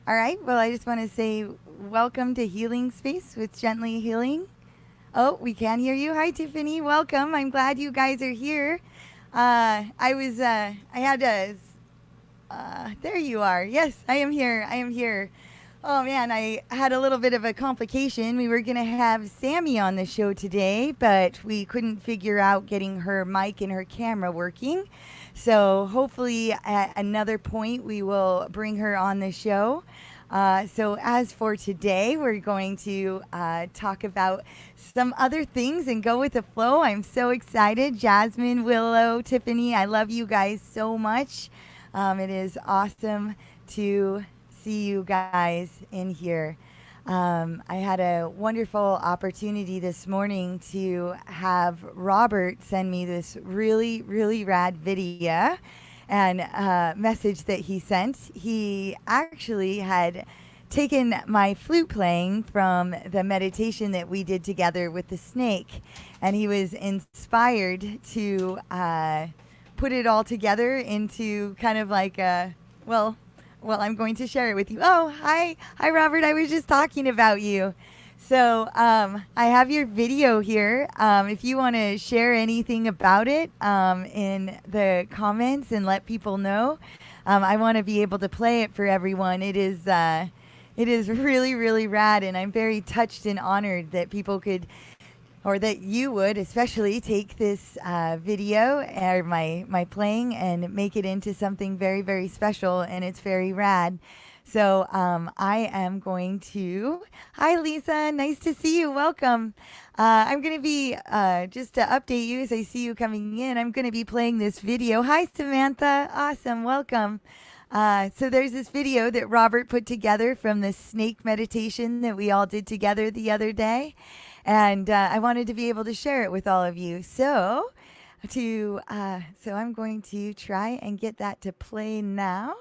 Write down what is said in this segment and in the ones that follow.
All right. Well, I just want to say welcome to Healing Space with Gently Healing. Oh, we can hear you. Hi, Tiffany. Welcome. I'm glad you guys are here. There you are. Yes, I am here. I am here. Oh man, I had a little bit of a complication. We were going to have Sammy on the show today, but we couldn't figure out getting her mic and her camera working. So hopefully at another point we will bring her on the show. So as for today, we're going to talk about some other things and go with the flow. I'm so excited. Jasmine, Willow, Tiffany, I love you guys so much. It is awesome to see you guys in here. I had a wonderful opportunity this morning to have Robert send me this really, really rad video and message that he sent. He actually had taken my flute playing from the meditation that we did together with the snake, and he was inspired to put it all together into kind of like a, well, I'm going to share it with you. Oh, hi, Robert. I was just talking about you. So I have your video here. If you want to share anything about it in the comments and let people know, I want to be able to play it for everyone. It is really, really rad, and I'm very touched and honored that people could, or that you would especially, take this video or my playing and make it into something very, very special, and it's very rad. So I am going to, hi Lisa, nice to see you, welcome. I'm going to be, just to update you as I see you coming in, I'm going to be playing this video. Hi Samantha, awesome, welcome. So there's this video that Robert put together from the snake meditation that we all did together the other day. And I wanted to be able to share it with all of you. So I'm going to try and get that to play now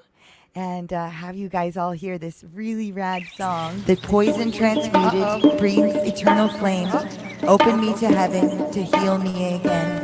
and have you guys all hear this really rad song. The poison transmuted breathes eternal flame. Open me to heaven to heal me again.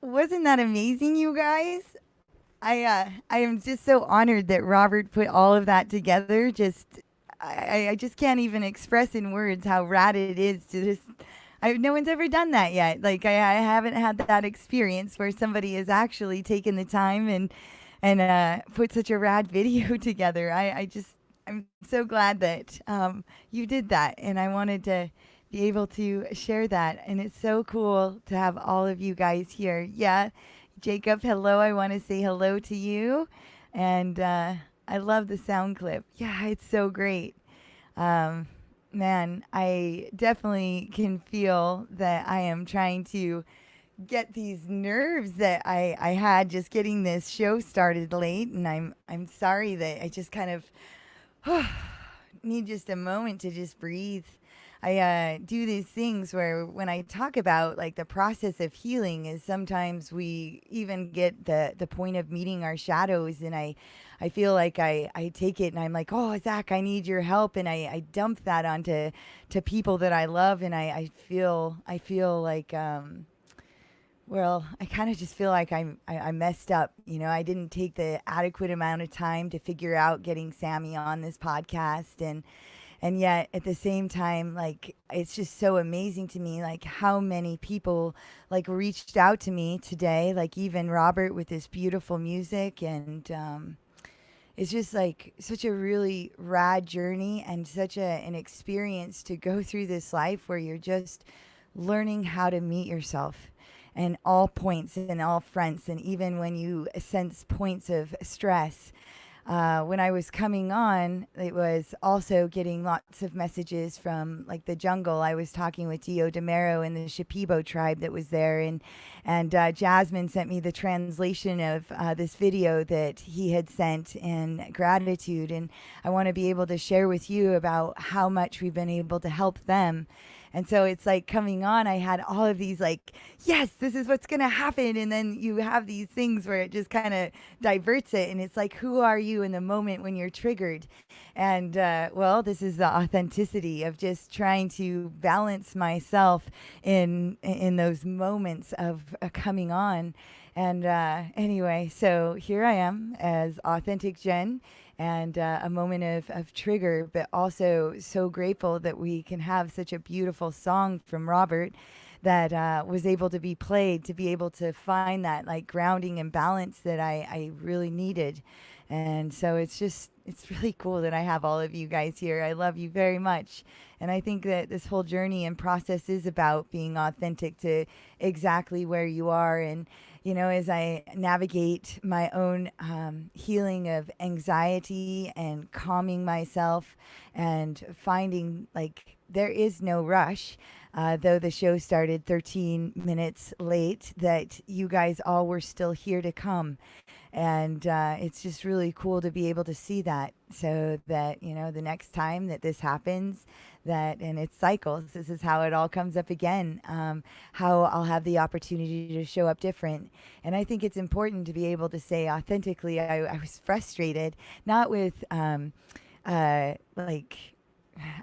Wasn't that amazing, you guys? I am just so honored that Robert put all of that together. I just can't even express in words how rad it is to just. No one's ever done that yet. Like I haven't had that experience where somebody has actually taken the time and put such a rad video together. I'm so glad that you did that, and I wanted to be able to share that. And it's so cool to have all of you guys here. Yeah, Jacob, hello. I want to say hello to you, and I love the sound clip. Yeah, it's so great. Um, Man, I definitely can feel that I am trying to get these nerves that I had just getting this show started late, and I'm sorry that I just kind of need just a moment to just breathe. I do these things where when I talk about like the process of healing is sometimes we even get the point of meeting our shadows, and I feel like I take it and I'm like, oh, Zach, I need your help, and I dump that onto people that I love, and I feel like well, I kind of just feel like I messed up. You know, I didn't take the adequate amount of time to figure out getting Sammy on this podcast, and yet at the same time, like, it's just so amazing to me, like how many people like reached out to me today, like even Robert with this beautiful music, and it's just like such a really rad journey and such an experience to go through this life where you're just learning how to meet yourself and all points and all fronts, and even when you sense points of stress. When I was coming on, it was also getting lots of messages from like the jungle. I was talking with Dio DeMero and the Shipibo tribe that was there, and Jasmine sent me the translation of this video that he had sent in gratitude, and I want to be able to share with you about how much we've been able to help them. And so it's like coming on, I had all of these like, yes, this is what's going to happen. And then you have these things where it just kind of diverts it. And it's like, who are you in the moment when you're triggered? And well, this is the authenticity of just trying to balance myself in those moments of coming on. And anyway, so here I am as Authentic Jen, and a moment of trigger, but also so grateful that we can have such a beautiful song from Robert that was able to be played, to be able to find that like grounding and balance that I really needed. And so it's really cool that I have all of you guys here. I love you very much. And I think that this whole journey and process is about being authentic to exactly where you are. And you know, as I navigate my own healing of anxiety and calming myself and finding like there is no rush, though the show started 13 minutes late, that you guys all were still here to come. And it's just really cool to be able to see that, so that, you know, the next time that this happens, that, and it's cycles, this is how it all comes up again, how I'll have the opportunity to show up different. And I think it's important to be able to say authentically, I was frustrated, not with like,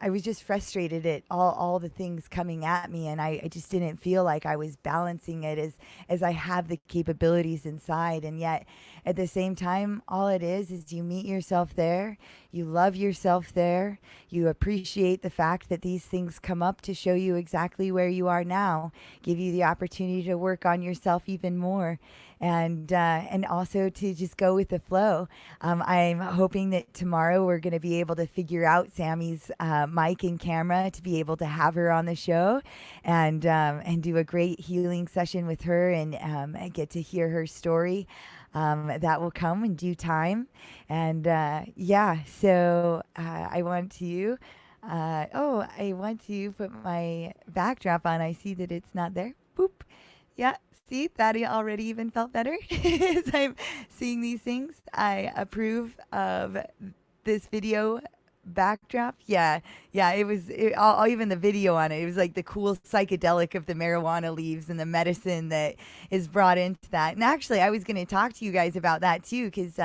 I was just frustrated at all the things coming at me, and I just didn't feel like I was balancing it as I have the capabilities inside. And yet at the same time, all it is you meet yourself there, you love yourself there, you appreciate the fact that these things come up to show you exactly where you are now, give you the opportunity to work on yourself even more, and also to just go with the flow. I'm hoping that tomorrow we're going to be able to figure out Sammy's mic and camera to be able to have her on the show, and do a great healing session with her, and get to hear her story. That will come in due time. And yeah, so I want to put my backdrop on. I see that it's not there. Boop. Yeah. See, that already even felt better as I'm seeing these things. I approve of this video backdrop. Yeah, yeah. Even the video on it. It was like the cool psychedelic of the marijuana leaves and the medicine that is brought into that. And actually, I was going to talk to you guys about that too, because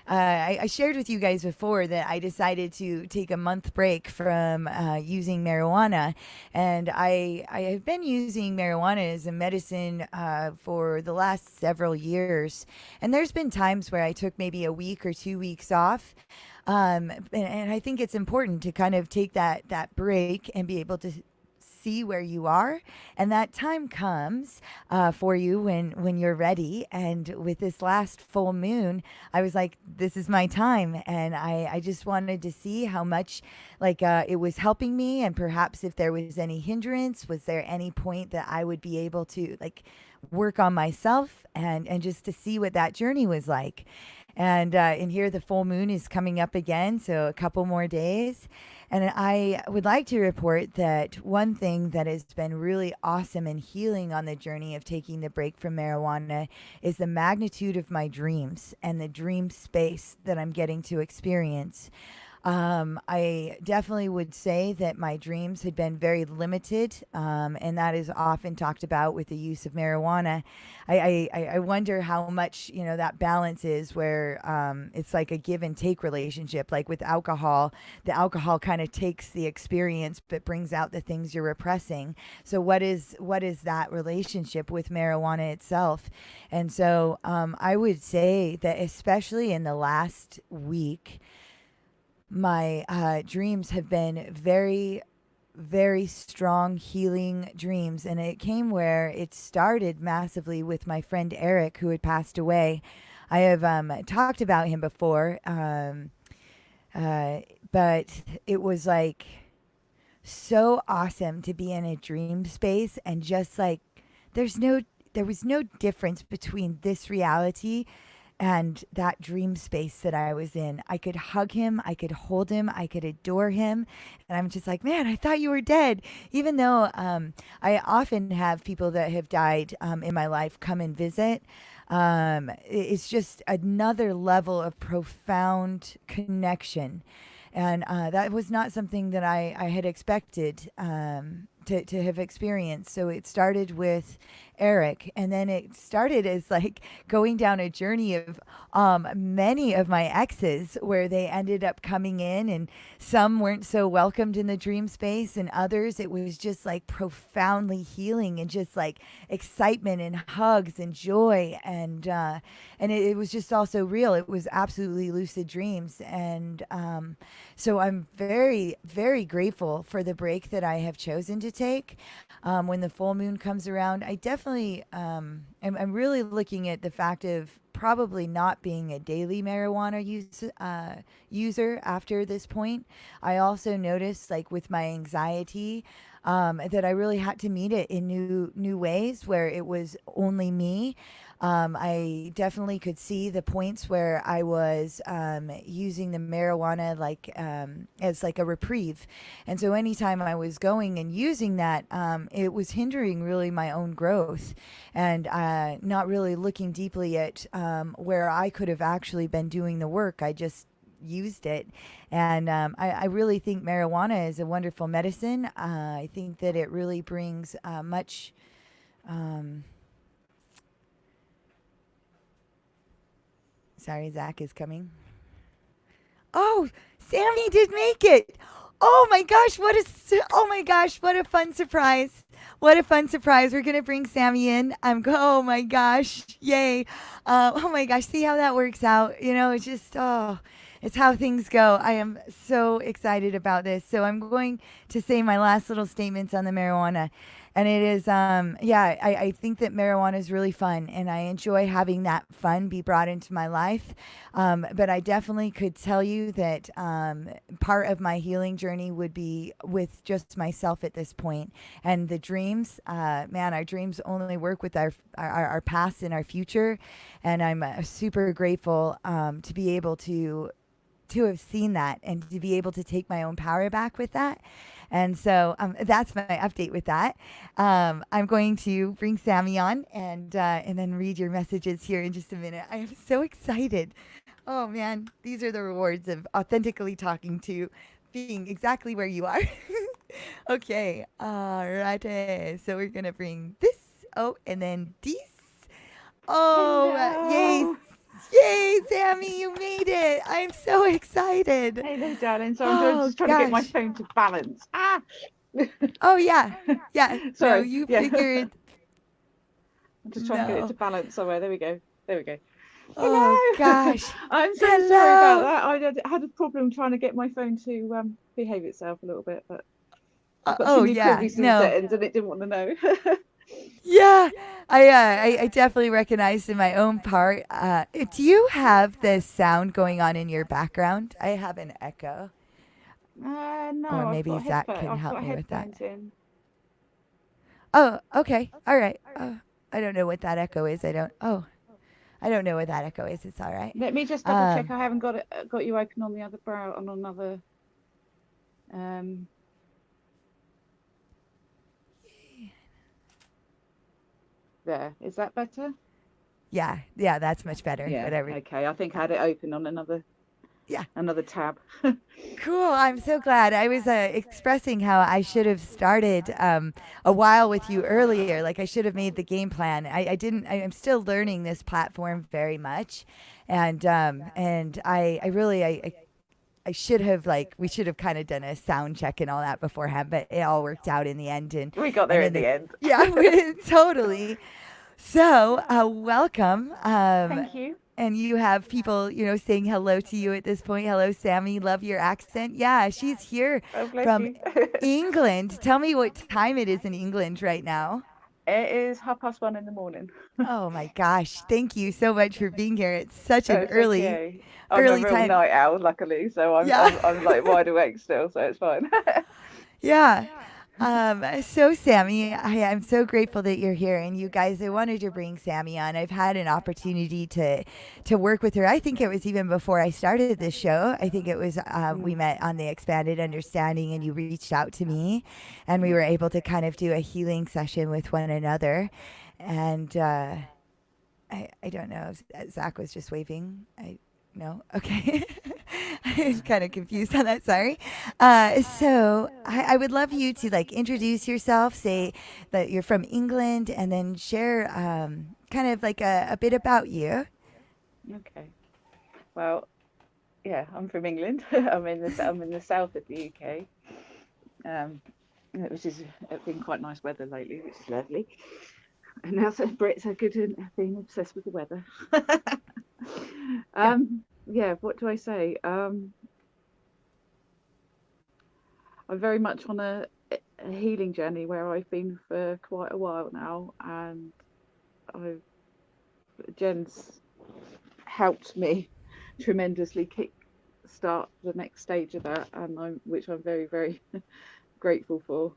I shared with you guys before that I decided to take a month break from using marijuana, and I have been using marijuana as a medicine for the last several years. And there's been times where I took maybe a week or 2 weeks off. And I think it's important to kind of take that break and be able to see where you are, and that time comes for you when you're ready. And with this last full moon, I was like, this is my time, and I just wanted to see how much it was helping me, and perhaps if there was any hindrance, was there any point that I would be able to work on myself, and just to see what that journey was like. And here the full moon is coming up again, so a couple more days. And I would like to report that one thing that has been really awesome and healing on the journey of taking the break from marijuana is the magnitude of my dreams and the dream space that I'm getting to experience. I definitely would say that my dreams had been very limited, and that is often talked about with the use of marijuana. I wonder how much, that balance is where it's like a give and take relationship. Like with alcohol, the alcohol kind of takes the experience but brings out the things you're repressing. So what is that relationship with marijuana itself? And so I would say that especially in the last week, my dreams have been very, very strong healing dreams. And it came where it started massively with my friend Eric, who had passed away. I have talked about him before, but it was so awesome to be in a dream space, and just there was no difference between this reality and that dream space that I was in. I could hug him, I could hold him, I could adore him. And I'm just like, man, I thought you were dead. Even though I often have people that have died in my life come and visit. It's just another level of profound connection. And that was not something that I had expected to have experienced. So it started with Eric, and then it started as going down a journey of many of my exes, where they ended up coming in, and some weren't so welcomed in the dream space, and others it was just profoundly healing, and just excitement and hugs and joy, and it was just also real. It was absolutely lucid dreams. And so I'm very, very grateful for the break that I have chosen to take. When the full moon comes around, I definitely I'm really looking at the fact of probably not being a daily marijuana user after this point. I also noticed, with my anxiety, that I really had to meet it in new ways, where it was only me. I definitely could see the points where I was using the marijuana as a reprieve. And so anytime I was going and using that, it was hindering really my own growth, and not really looking deeply at where I could have actually been doing the work. I just used it. And I really think marijuana is a wonderful medicine. I think that it really brings much... Sorry, Zach is coming. Oh, Sammy did make it. Oh my gosh, what a fun surprise. What a fun surprise. We're going to bring Sammy in. Oh my gosh, yay. Oh my gosh, see how that works out. It's just, it's how things go. I am so excited about this. So I'm going to say my last little statements on the marijuana. And it is, I think that marijuana is really fun, and I enjoy having that fun be brought into my life. But I definitely could tell you that part of my healing journey would be with just myself at this point. And the dreams, our dreams only work with our past and our future. And I'm super grateful to be able to have seen that, and to be able to take my own power back with that. And so that's my update with that. I'm going to bring Sammy on and then read your messages here in just a minute. I am so excited. Oh man, these are the rewards of authentically talking to being exactly where you are. Okay, alrighty. So we're gonna bring this. Oh, and then this. Oh, yay, Hello. yay, Sammy, you made it. I'm so excited. Hello, darling. So I'm Oh just trying to get my gosh. phone to balance. Ah. Oh yeah, yeah. No, Sorry. you Yeah. figured. I'm just trying to get it No. to balance somewhere. There we go. There we go. Oh Hello. gosh. I'm so sorry about Hello. that. Had a problem trying to get my phone to behave itself a little bit, but I've got too Oh many yeah. privacy No. settings and it didn't want to know. Yeah, I definitely recognized in my own part. Do you have this sound going on in your background? I have an echo, or No, maybe Zach can I've help got me with that. headphones in. Oh, okay, all right. I don't know what that echo is. I don't. Oh, I don't know what that echo is. It's all right. Let me just double check. I haven't got you open on the other brow on another. Um, there. Is that better? Yeah, that's much better. Yeah. Whatever. Okay. I think I had it open on Yeah. another tab. Cool. I'm so glad. I was expressing how I should have started a while with you earlier. Like I should have made the game plan. I didn't. I'm still learning this platform very much, and I really I should have like we should have kind of done a sound check and all that beforehand, but it all worked out in the end. We got there And in in the the end. yeah, totally. So welcome. Thank you. And you have people, saying hello to you at this point. Hello, Sammy. Love your accent. Yeah, she's here Oh, bless from you. England. Tell me what time it is in England right now. It is 1:30 in the morning. Oh my gosh. Thank you so much for being here. It's such Oh, an it's okay. I'm a early real time. night owl, luckily, so Yeah. I'm like wide awake still, so it's fine. Yeah. So Sammy, I'm so grateful that you're here. And you guys, I wanted to bring Sammy on. I've had an opportunity to work with her. I think it was even before I started this show. I think it was we Mm, met on the Expanded Understanding, and you reached out to me, and we yeah. were able to kind of do a healing session with one another. And I don't know if Zach was just waving. No, okay. I was kind of confused on that. Sorry. So I would love you to like introduce yourself, say that you're from England, and then share kind of like a bit about you. Okay. Well, yeah, I'm from England. I'm in the south of the UK. Um, which is been quite nice weather lately, which is lovely. And now so Brits are good at being obsessed with the weather. Yeah. Yeah, what do I say? I'm very much on a healing journey where I've been for quite a while now, and I've Jen's helped me tremendously kick start the next stage of that, and which I'm very, very grateful for.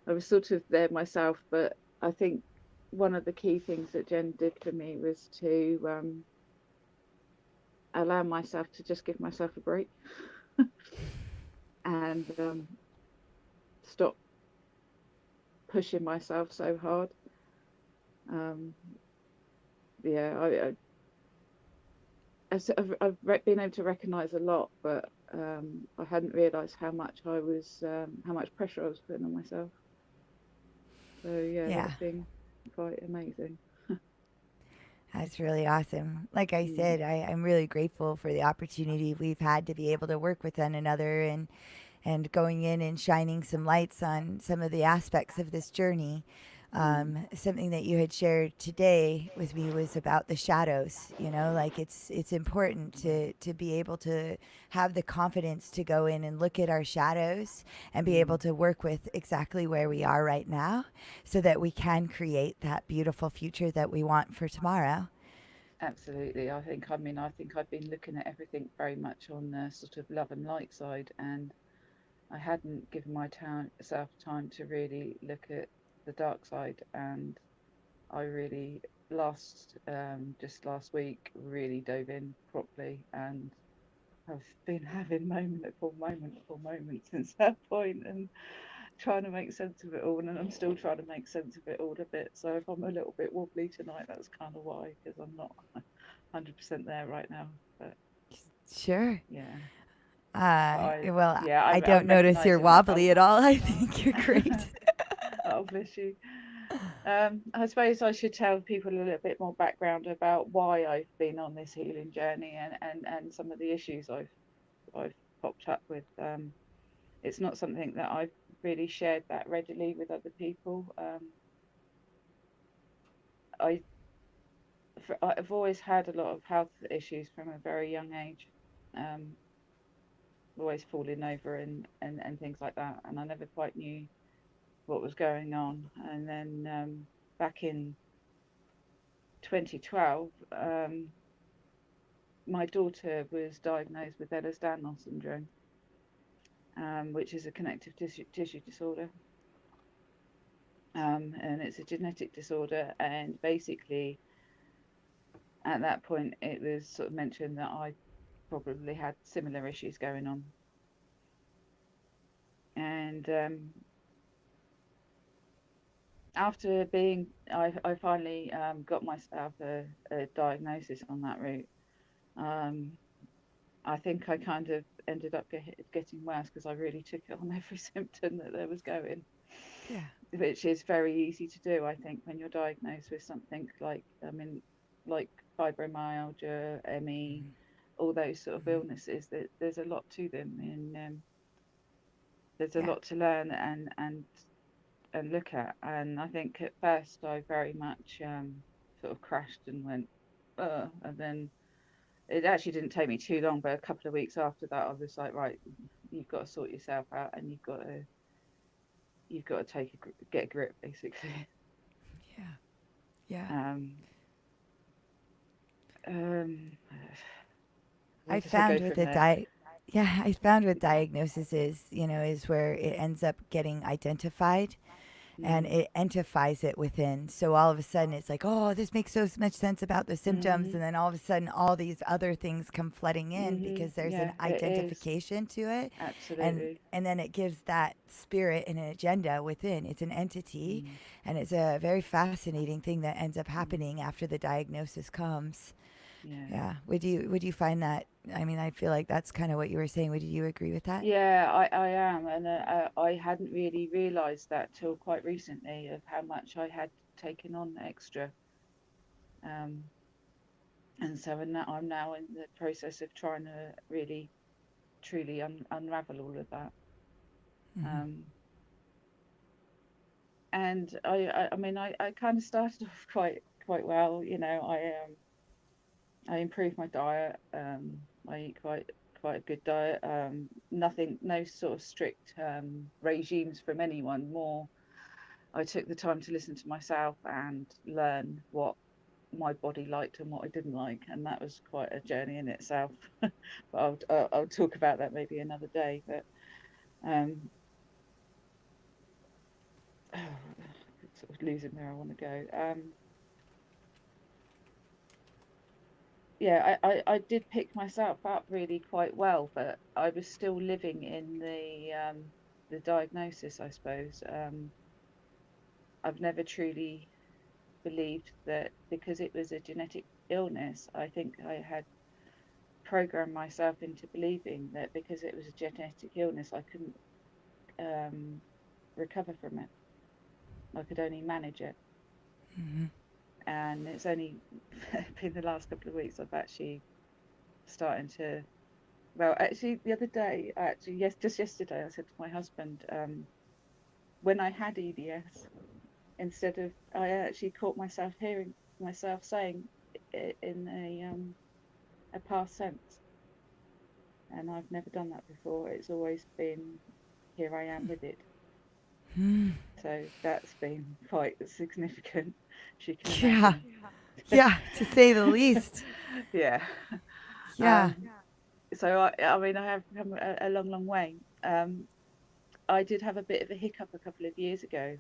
I was sort of there myself, but I think one of the key things that Jen did for me was to allow myself to just give myself a break and stop pushing myself so hard. Um, yeah, I've been able to recognize a lot, but I hadn't realized how much how much pressure I was putting on myself. So yeah, Yeah. that's been quite amazing. That's really awesome. Like I Mm, said, I'm really grateful for the opportunity we've had to be able to work with one another and going in and shining some lights on some of the aspects of this journey. mm, Something that you had shared today with me was about the shadows. Like it's important to be able to have the confidence to go in and look at our shadows and be able mm. to work with exactly where we are right now, so that we can create that beautiful future that we want for tomorrow. Absolutely. I think I've been looking at everything very much on the sort of love and light side, and I hadn't given myself time to really look at the dark side. And I really just last week really dove in properly, and I've been having moment upon moment since that point, and trying to make sense of it all. And I'm still trying to make sense of it all a bit. So if I'm a little bit wobbly tonight, that's kind of why, because I'm not 100% there right now. But Sure. Yeah. But Well, I I don't notice recognise you're in my wobbly at all. I think you're great. oh, bless you. I suppose I should tell people a little bit more background about why I've been on this healing journey, and some of the issues I've popped up with. It's not something that I've really shared that readily with other people. I I've always had a lot of health issues from a very young age. Um, Always falling over and things like that, and I never quite knew what was going on. And then back in 2012, my daughter was diagnosed with Ehlers-Danlos syndrome, which is a connective tissue disorder. And it's a genetic disorder. And basically, at that point, it was sort of mentioned that I probably had similar issues going on. And after I finally got myself a diagnosis on that route. Um, I think I kind of ended up getting worse because I really took it on every symptom that there was going, Yeah. which is very easy to do, I think, when you're diagnosed with something like, like fibromyalgia, ME, all those sort of Mhm. illnesses. That there's a lot to them, and there's a Yeah. lot to learn and look at. And I think at first I very much sort of crashed and went, and then it actually didn't take me too long, but a couple of weeks after that, I was like, right, you've got to sort yourself out, and you've got to get a grip, basically. Yeah. Yeah. Um, um, where I did I go found with from the there? yeah, I found with diagnosis is, is where it ends up getting identified and Mm, it entifies it within. So all of a sudden it's like, oh, this makes so much sense about the symptoms. mm, And then all of a sudden all these other things come flooding in because there's an yeah, it is identification to it. absolutely. And then it gives that spirit and an agenda within. It's an entity. Mm, And it's a very fascinating thing that ends up mm, happening after the diagnosis comes. yeah. Yeah. Would you find that? I mean, I feel like that's kind of what you were saying. Would you agree with that? Yeah, I am, and I hadn't really realised that till quite recently of how much I had taken on extra. Um, and so I'm now in the process of trying to really truly unravel all of that. Hmm. Um, and I mean, I kind of started off quite well. I improved my diet. I eat quite a good diet. Nothing, no sort of strict regimes from anyone. More, I took the time to listen to myself and learn what my body liked and what I didn't like, and that was quite a journey in itself. But I'll talk about that maybe another day. But um, sort of losing where I want to go. Yeah, I did pick myself up really quite well, but I was still living in the diagnosis, I suppose. I've never truly believed that because it was a genetic illness. I think I had programmed myself into believing that because it was a genetic illness, I couldn't recover from it. I could only manage it. Hmm. And it's only been the last couple of weeks I've actually starting to. Well, actually, the other day, yes, just yesterday, I said to my husband, when I had EDS, instead of, I actually caught myself hearing myself saying it in a past tense, and I've never done that before. It's always been, here I am with it. Hmm. So that's been quite significant, as you can Yeah. imagine. Yeah. To say the least. Yeah. Yeah. Um, so I mean, I have come a long way. I did have a bit of a hiccup a couple of years ago.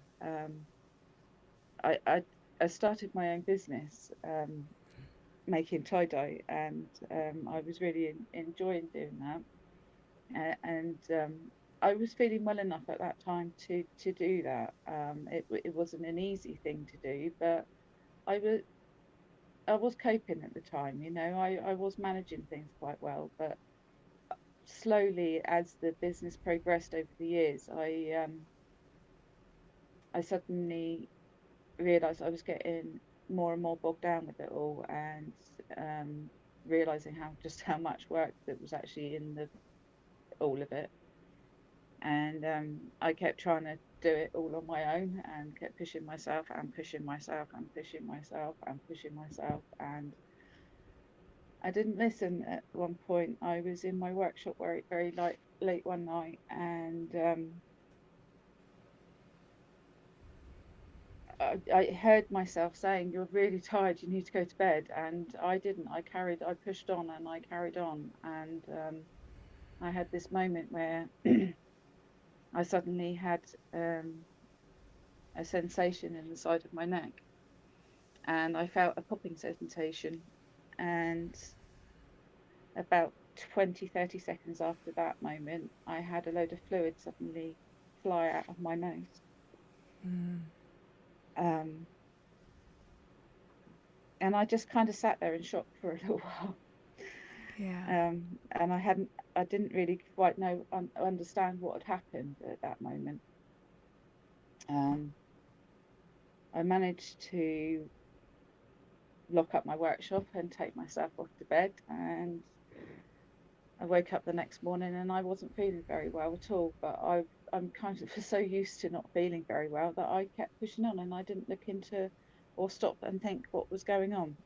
I, I I started my own business, making tie dye, and I was really enjoying doing that. And I was feeling well enough at that time to do that. It wasn't an easy thing to do, but I was. coping at the time, you know, I was managing things quite well, but slowly as the business progressed over the years, I suddenly realized I was getting more and more bogged down with it all, and realizing how much work that was actually in all of it. And I kept trying to do it all on my own, and kept pushing myself and pushing myself and pushing myself and pushing myself, and I didn't listen. At one point I was in my workshop very late one night, and I heard myself saying, "You're really tired, you need to go to bed." And I didn't. I pushed on and I carried on. And I had this moment where I suddenly had a sensation in the side of my neck, and I felt a popping sensation. And about 20-30 seconds after that moment, I had a load of fluid suddenly fly out of my nose. And I just kind of sat there in shock for a little while. Yeah. And I didn't really quite understand what had happened at that moment. I managed to lock up my workshop and take myself off to bed, and I woke up the next morning and I wasn't feeling very well at all, but I'm kind of so used to not feeling very well that I kept pushing on, and I didn't look into or stop and think what was going on.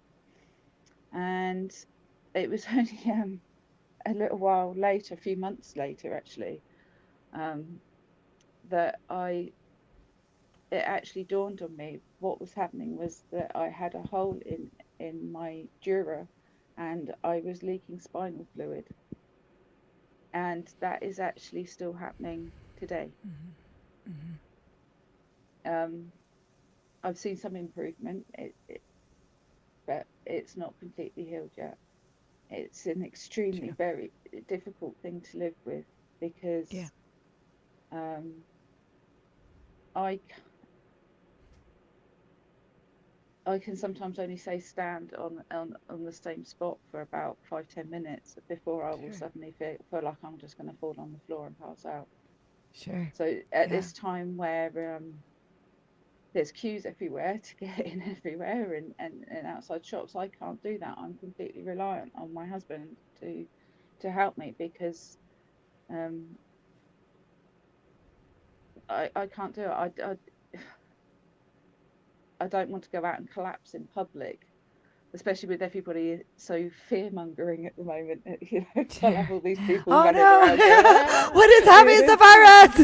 And it was only a little while later, a few months later actually, that it actually dawned on me what was happening was that I had a hole in my dura, and I was leaking spinal fluid, and that is actually still happening today. I've seen some improvement, but it's not completely healed yet. It's an extremely very difficult thing to live with, because I can sometimes only stand on the same spot for about 5-10 minutes before I will suddenly feel like I'm just going to fall on the floor and pass out. So at this time where there's queues everywhere to get in everywhere, and outside shops, I can't do that. I'm completely reliant on my husband to help me, because I can't do it. I don't want to go out and collapse in public, especially with everybody so fear-mongering at the moment. You know, I'll have all these people running around going, What is happening? It's a virus!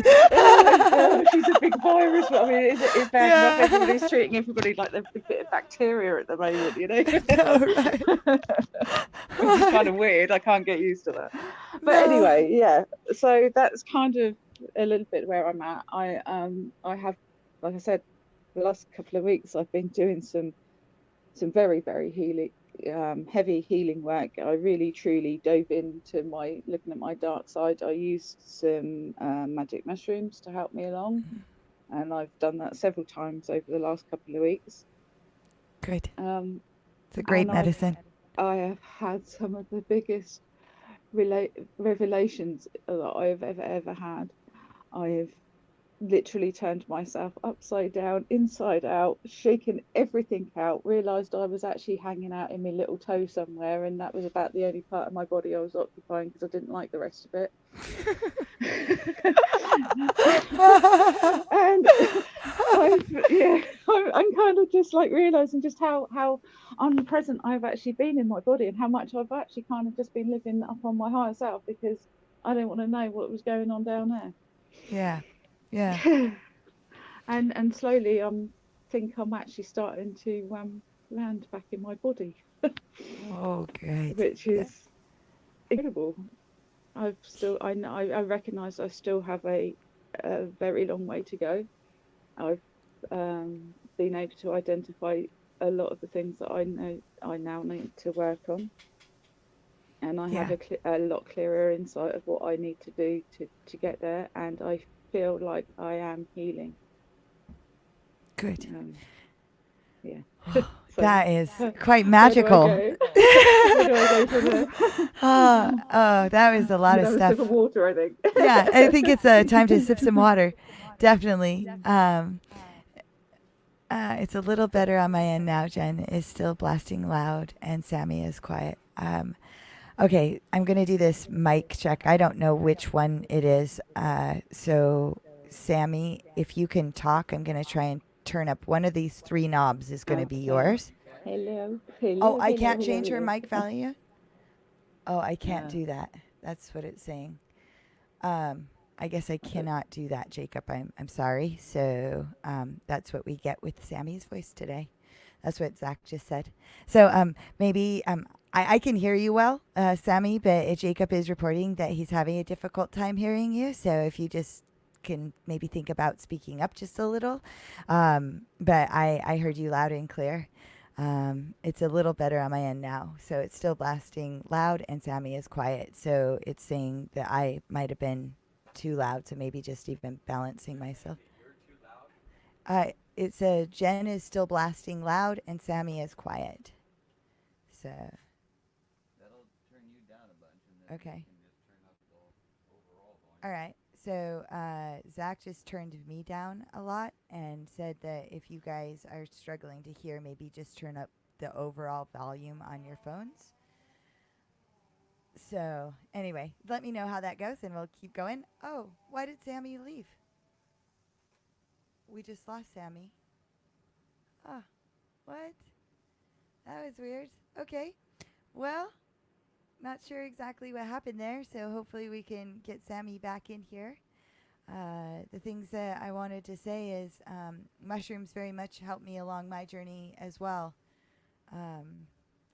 She's a big virus. I mean, it's bad enough everybody's treating everybody like they're a bit of bacteria at the moment, you know? Which is kind of weird. I can't get used to that. But anyway, yeah. So that's kind of a little bit where I'm at. I have, like I said, the last couple of weeks I've been doing some very healing, heavy healing work. I really truly dove into looking at my dark side. I used some magic mushrooms to help me along, and I've done that several times over the last couple of weeks. Good. It's a great medicine. I have had some of the biggest revelations that I've ever had. I have literally turned myself upside down, inside out, shaken everything out, realised I was actually hanging out in my little toe somewhere, and that was about the only part of my body I was occupying, because I didn't like the rest of it. And I'm kind of just like realising just how unpresent I've actually been in my body, and how much I've actually kind of just been living up on my higher self, because I didn't want to know what was going on down there. Yeah. And slowly think I'm actually starting to land back in my body. Oh, great. Which is incredible. I recognise I still have a very long way to go. I've been able to identify a lot of the things that I know I now need to work on, and I have a lot clearer insight of what I need to do to get there, and I feel like I am healing. Good. Yeah. So That is quite where do I magical. go? Where do I go from there? Oh, that was a I'm lot gonna of have a stuff. sip of water, I think. Yeah, I think it's time to sip some water. Definitely. It's a little better on my end now. Jen is still blasting loud, and Sammy is quiet. Okay, I'm going to do this mic check. I don't know which one it is. So, Sammy, if you can talk, I'm going to try and turn up. One of these three knobs is going to be Okay. yours. Hello, Oh, hello, I hello, can't hello, change your hello. mic value? Oh, I can't Uh, do that. That's what it's saying. I guess I cannot do that, Jacob. I'm sorry. So that's what we get with Sammy's voice today. That's what Zach just said. So maybe I can hear you well, Sammy, but Jacob is reporting that he's having a difficult time hearing you. So if you just can maybe think about speaking up just a little. But I heard you loud and clear. It's a little better on my end now. So it's still blasting loud and Sammy is quiet. So it's saying that I might have been too loud. So maybe just even balancing myself. It said Jen is still blasting loud and Sammy is quiet. So, okay. All right. So Zach just turned me down a lot and said that if you guys are struggling to hear, maybe just turn up the overall volume on your phones. So anyway, let me know how that goes and we'll keep going. Oh, why did Sammy leave? We just lost Sammy. Ah, what? That was weird. Okay. Well, not sure exactly what happened there, so hopefully we can get Sammy back in here. The things that I wanted to say is mushrooms very much helped me along my journey as well.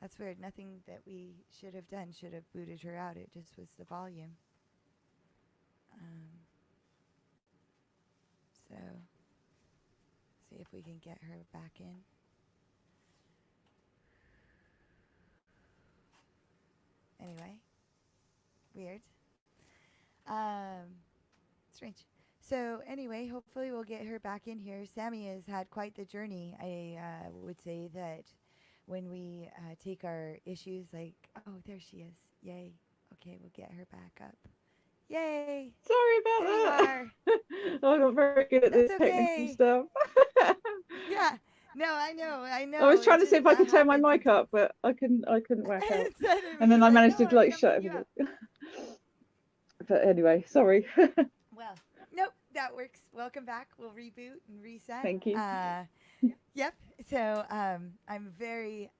That's weird. Nothing that we should have done should have booted her out. It just was the volume. So, see if we can get her back in. Anyway, weird. Strange. So anyway, hopefully we'll get her back in here. Sammy has had quite the journey. I would say that when we take our issues like, oh, there she is. Yay. Okay, we'll get her back up. Yay. Sorry about There you that. are. I'm not very good at That's this technical okay. stuff. Yeah. No, I know. I I was know. trying It to see just if I that could turn my happens mic sometimes. up, but I couldn't work out. And then He's I like, managed no, to I'm like shut jumping you up. everything. But anyway, sorry. Well, nope, that works. Welcome back. We'll reboot and reset. Thank you. Yep. So I'm very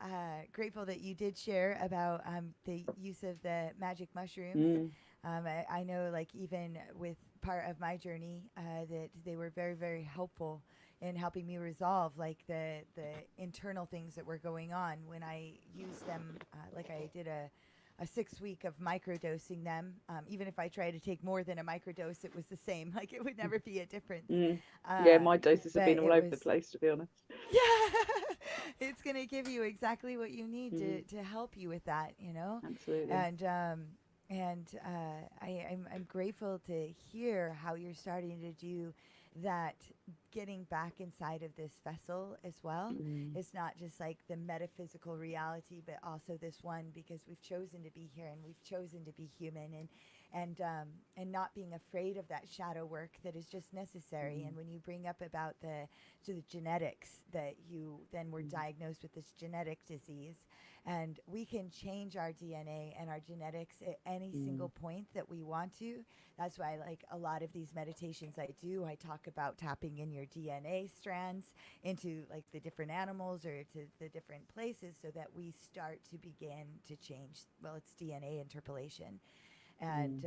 grateful that you did share about the use of the magic mushrooms. I know, like, even with part of my journey, that they were very, very helpful in helping me resolve like the internal things that were going on when I used them. Like I did a 6 week of microdosing them. Even if I tried to take more than a microdose, it was the same. Like it would never be a difference. Yeah, my doses have But been all it over the was, place, to be honest. yeah, it's going to give you exactly what you need to help you with that, you know? Absolutely. I'm grateful to hear how you're starting to do that, getting back inside of this vessel as well. It's not just like the metaphysical reality, but also this one, because we've chosen to be here and we've chosen to be human, and not being afraid of that shadow work that is just necessary. And when you bring up about the genetics, that you then were diagnosed with this genetic disease, and we can change our DNA and our genetics at any single point that we want to. That's why, like, a lot of these meditations I do, I talk about tapping in your DNA strands into like the different animals or to the different places, so that we start to begin to change. Well, it's DNA interpolation. And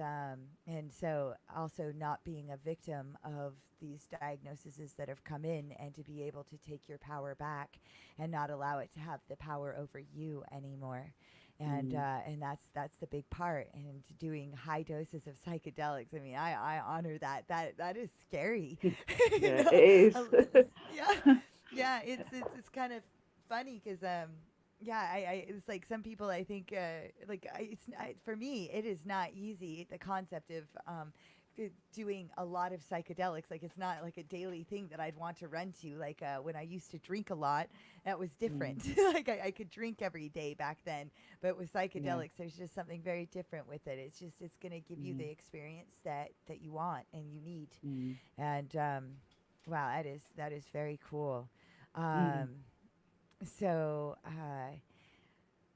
so also not being a victim of these diagnoses that have come in, and to be able to take your power back and not allow it to have the power over you anymore. And that's the big part. And doing high doses of psychedelics, I mean, I honor that. That is scary. Yeah, it is. Yeah, it's kind of funny because yeah, I it's like some people, I think, like for me, it is not easy, the concept of doing a lot of psychedelics. Like it's not like a daily thing that I'd want to run to. Like when I used to drink a lot, that was Mm. different. Like I could drink every day back then, but with Yeah. psychedelics, there's just something very different with it. It's going to give you Mm. the experience that you want and you need. Mm. And wow, that is very cool. Mm. Um, so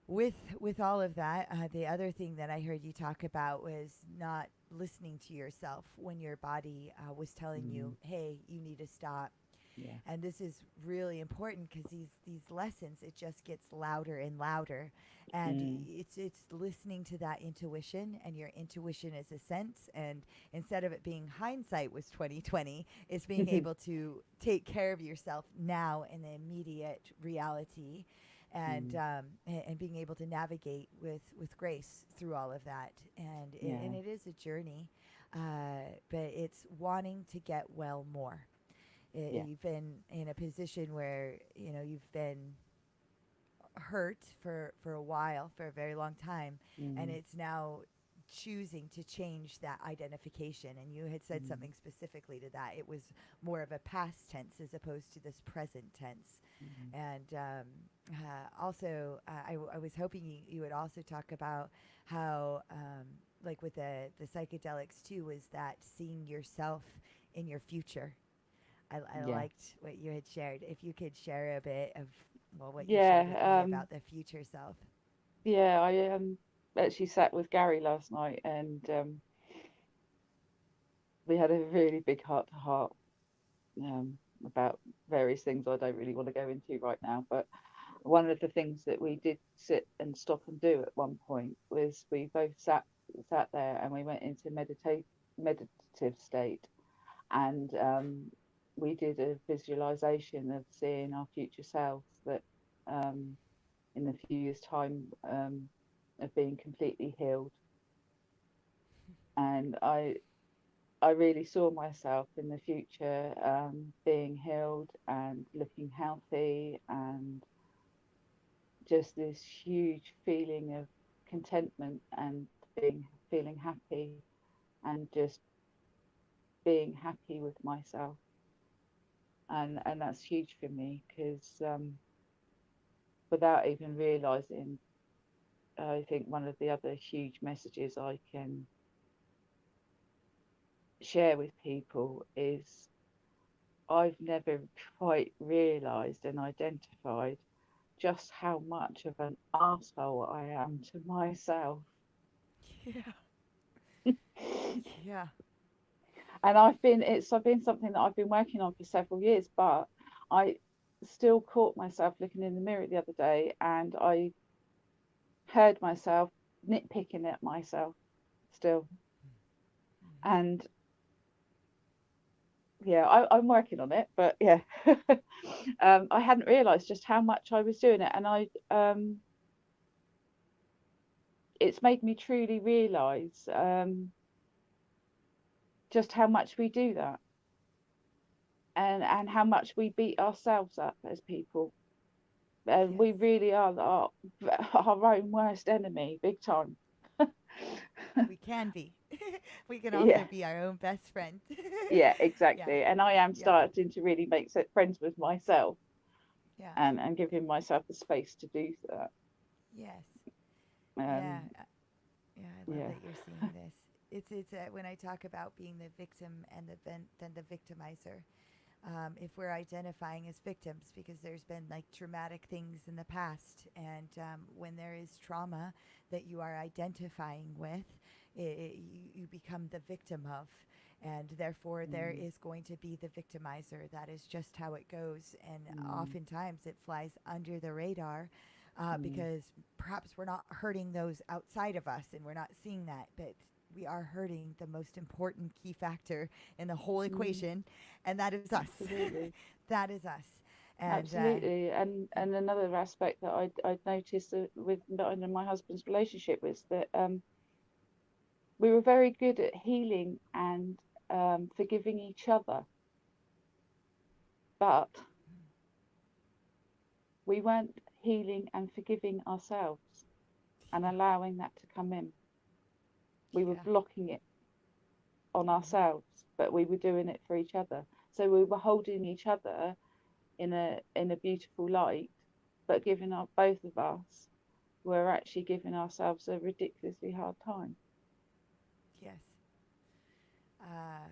with all of that, the other thing that I heard you talk about was not listening to yourself when your body was telling Mm. you, "Hey, you need to stop." Yeah. And this is really important because these lessons, it just gets louder and louder, and Mm. it's listening to that intuition, and your intuition is a sense, and instead of it being hindsight was 2020, it's being able to take care of yourself now in the immediate reality, and Mm. and being able to navigate with grace through all of that, and Yeah. it is a journey, but it's wanting to get well more. Yeah. You've been in a position where you've been hurt for a while, for a very long time, and Mm. it's now choosing to change that identification. And you had said Mm. something specifically to that. It was more of a past tense as opposed to this present tense. Mm. And also, I was hoping you would also talk about how, like with the psychedelics too, was that seeing yourself in your future. I Yeah. liked what you had shared. If you could share a bit of, well, what you shared with me Yeah. about the future self. Yeah. I actually sat with Gary last night, and we had a really big heart to heart about various things I don't really want to go into right now. But one of the things that we did sit and stop and do at one point was we both sat there and we went into meditative state, and we did a visualization of seeing our future selves that um, in a few years' time of being completely healed. And I really saw myself in the future being healed and looking healthy, and just this huge feeling of contentment and feeling happy, and just being happy with myself. And that's huge for me because without even realizing, I think one of the other huge messages I can share with people is I've never quite realized and identified just how much of an asshole I am to myself. Yeah. Yeah. And it's been something that I've been working on for several years, but I still caught myself looking in the mirror the other day, and I heard myself nitpicking at myself still. Mm-hmm. And yeah, I'm working on it, but yeah. I hadn't realized just how much I was doing it, and it's made me truly realize just how much we do that, and how much we beat ourselves up as people. And Yes. we really are our own worst enemy, big time. We can be. We can also Yeah, be our own best friend. yeah, Yeah. exactly. And I am Yeah. starting to really make friends with myself, Yeah. and giving myself the space to do that. Yes. Yeah. Um, Yeah. I love yeah. that you're seeing this. It's when I talk about being the victim and then the victimizer. If we're identifying as victims, because there's been like traumatic things in the past, and when there is trauma that you are identifying with, you become the victim of, and therefore there Mm, is going to be the victimizer. That is just how it goes, and mm, oftentimes it flies under the radar. mm, Because perhaps we're not hurting those outside of us and we're not seeing that, but we are hurting the most important key factor in the whole mm, equation, and that is us. absolutely. That is us. And Absolutely. And another aspect that I'd noticed with mine and my husband's relationship was that we were very good at healing and forgiving each other, but we weren't healing and forgiving ourselves and yeah, allowing that to come in. We were yeah, blocking it. on Mm. ourselves, but we were doing it for each other. So we were holding each other in a beautiful light, but giving our both of us were actually giving ourselves a ridiculously hard time. Yes. Uh,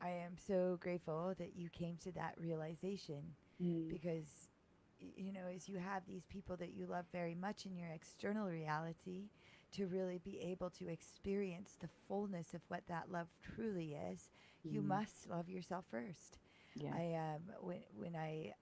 I am so grateful that you came to that realization Mm, because, you know, as you have these people that you love very much in your external reality, to really be able to experience the fullness of what that love truly is, you mm, must love yourself first. yeah. When I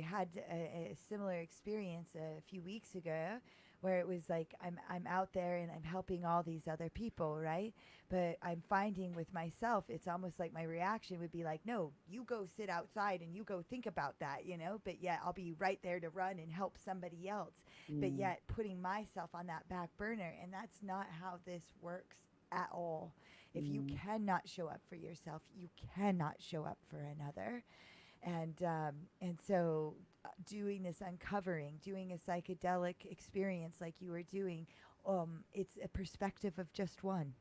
had a similar experience a few weeks ago where it was like I'm out there and I'm helping all these other people, right? But I'm finding with myself, it's almost like my reaction would be like, no, you go sit outside and you go think about that, you know? But yet I'll be right there to run and help somebody else. But Mm, yet putting myself on that back burner. And that's not how this works at all. If you mm, cannot show up for yourself, you cannot show up for another. And so doing this uncovering, doing a psychedelic experience like you were doing, it's a perspective of just one.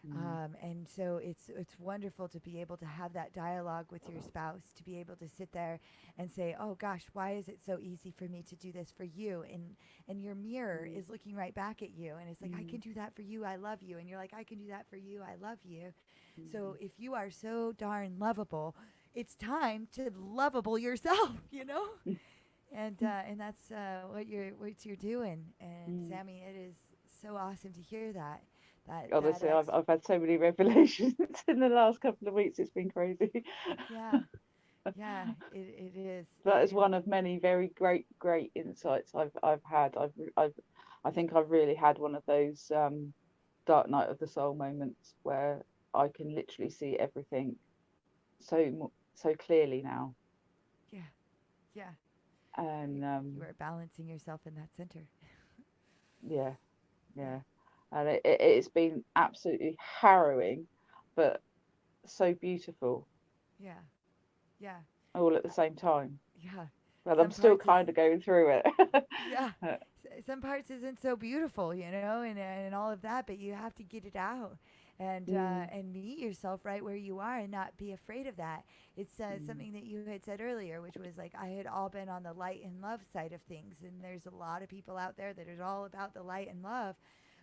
mm, And so it's wonderful to be able to have that dialogue with your spouse, to be able to sit there and say, "Oh gosh, why is it so easy for me to do this for you?" And your mirror mm, is looking right back at you, and it's like, "I can mm, do that for you. I love you." And you're like, "I can do that for you. I love you." So mm. if you are so darn lovable, it's time to lovable yourself, you know? And that's what you're doing. And Mm. Sammy, it is so awesome to hear that. That Honestly, ex I've had so many revelations in the last couple of weeks. It's been crazy. Yeah, yeah, it is. That is one of many very great insights I've had. I think I've really had one of those dark night of the soul moments where I can literally see everything so clearly now. Yeah, yeah. You, And you are balancing yourself in that center. yeah, Yeah, yeah, and it's been absolutely harrowing, but so beautiful yeah, yeah, all at the uh, same time. yeah. But I'm Some still parts is kind of going through it. yeah. Some parts isn't so beautiful, you know, and all of that, but you have to get it out Mm, and meet yourself right where you are and not be afraid of that. It's mm, something that you had said earlier, which was like I had all been on the light and love side of things, and there's a lot of people out there that are all about the light and love,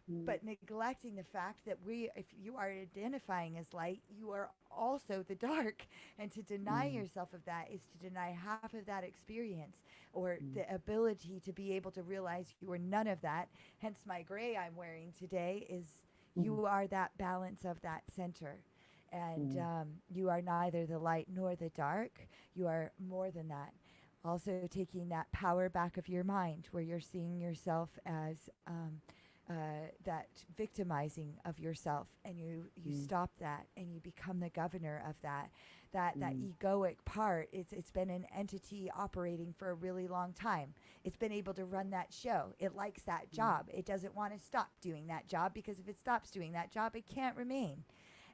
mm, but neglecting the fact that if you are identifying as light, you are also the dark. And to deny mm, yourself of that is to deny half of that experience or mm, the ability to be able to realize you are none of that. Hence, my gray I'm wearing today is mm, you are that balance of that center. And mm, you are neither the light nor the dark. You are more than that. Also, taking that power back of your mind where you're seeing yourself as that victimizing of yourself, and you mm, stop that and you become the governor of that mm, egoic part. It's been an entity operating for a really long time. It's been able to run that show. It likes that mm, job. It doesn't want to stop doing that job, because if it stops doing that job, it can't remain.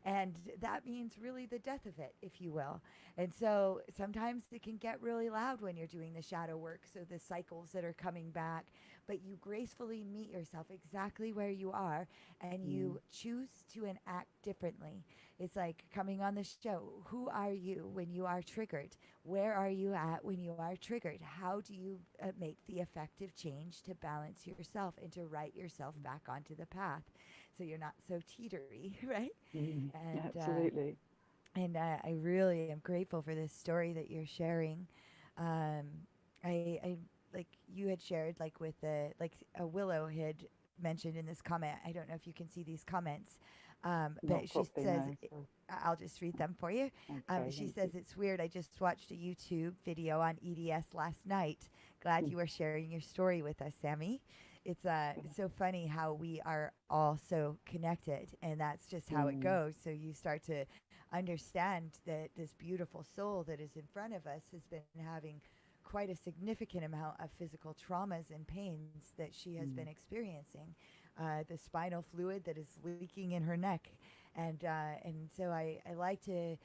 And that means really the death of it, if you will. And so sometimes it can get really loud when you're doing the shadow work, so the cycles that are coming back, but you gracefully meet yourself exactly where you are, and mm, you choose to enact differently. It's like coming on the show. Who are you when you are triggered? Where are you at when you are triggered? How do you make the effective change to balance yourself and to write yourself back onto the path so you're not so teetery, right? mm. And Absolutely. I really am grateful for this story that you're sharing. Um, I like you had shared, like with the like a Willow had mentioned in this comment. I don't know if you can see these comments, Not but she properly, says, no. So, I'll just read them for you. okay, She thank says you. it's weird. I just watched a YouTube video on EDS last night. Glad Mm, you were sharing your story with us, Sammy. It's so funny how we are all so connected, and that's just how it mm, goes. So you start to understand that this beautiful soul that is in front of us has been having quite a significant amount of physical traumas and pains that she has been mm, experiencing. The spinal fluid that is leaking in her neck, and so I like to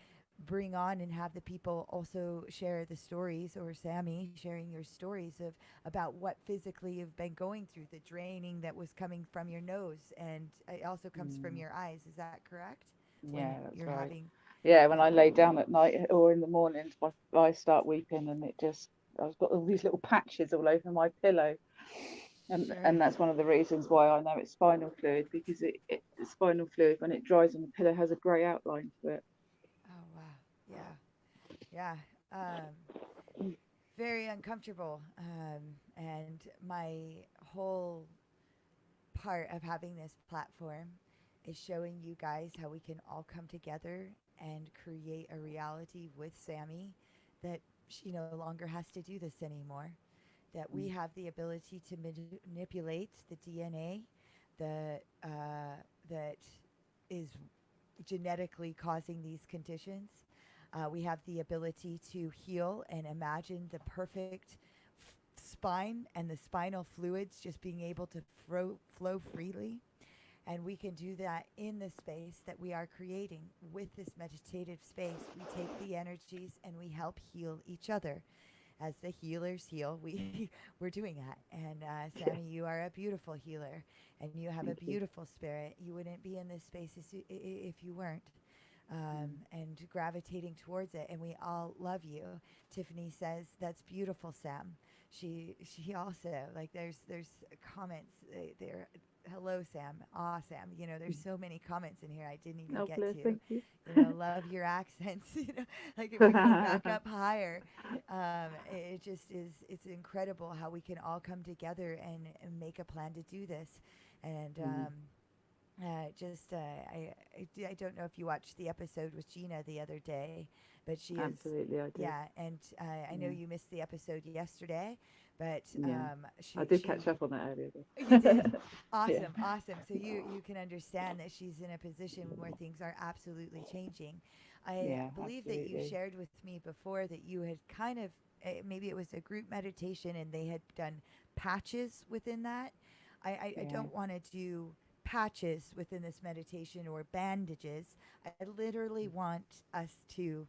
bring on and have the people also share the stories, or Sammy sharing your stories of about what physically you've been going through, the draining that was coming from your nose, and it also comes from mm. your eyes. Is that correct? when Yeah, that's you're right. having. Yeah, when Yeah, I lay down at night or in the mornings, my eyes start weeping, and I've got all these little patches all over my pillow, sure. and that's one of the reasons why I know it's spinal fluid, because spinal fluid, when it dries on the pillow, has a grey outline to it. Oh wow. Yeah. Yeah. Very uncomfortable. And my whole part of having this platform is showing you guys how we can all come together and create a reality with Sammy that she no longer has to do this anymore. That we Mm. have the ability to manipulate the DNA that that is genetically causing these conditions. We have the ability to heal and imagine the perfect spine and the spinal fluids just being able to flow freely. And we can do that in the space that we are creating with this meditative space. We take the energies and we help heal each other. As the healers heal, we're doing that. And Yeah, Sammy, you are a beautiful healer, and you have a thank you. beautiful spirit. You wouldn't be in this space if you weren't. Mm. And gravitating towards it, and we all love you. Tiffany says that's beautiful, Sam. She also, like, there's comments there. Hello, Sam. Ah, Sam. There's so many comments in here I didn't even Oh, get bless, to. thank you. Love your accents. Like if we go back up higher, it just is. It's incredible how we can all come together and make a plan to do this, and Mm. just I don't know if you watched the episode with Gina the other day, but she is, Absolutely, I did. yeah, and I know Yeah, you missed the episode yesterday, but yeah. I she did she catch up on that earlier, you though. did. Yeah, Awesome, awesome. So you can understand that she's in a position where things are absolutely changing. I yeah, believe that you absolutely. shared with me before that you had kind of maybe it was a group meditation and they had done patches within that. I Yeah. don't want to do patches within this meditation or bandages. I literally want us to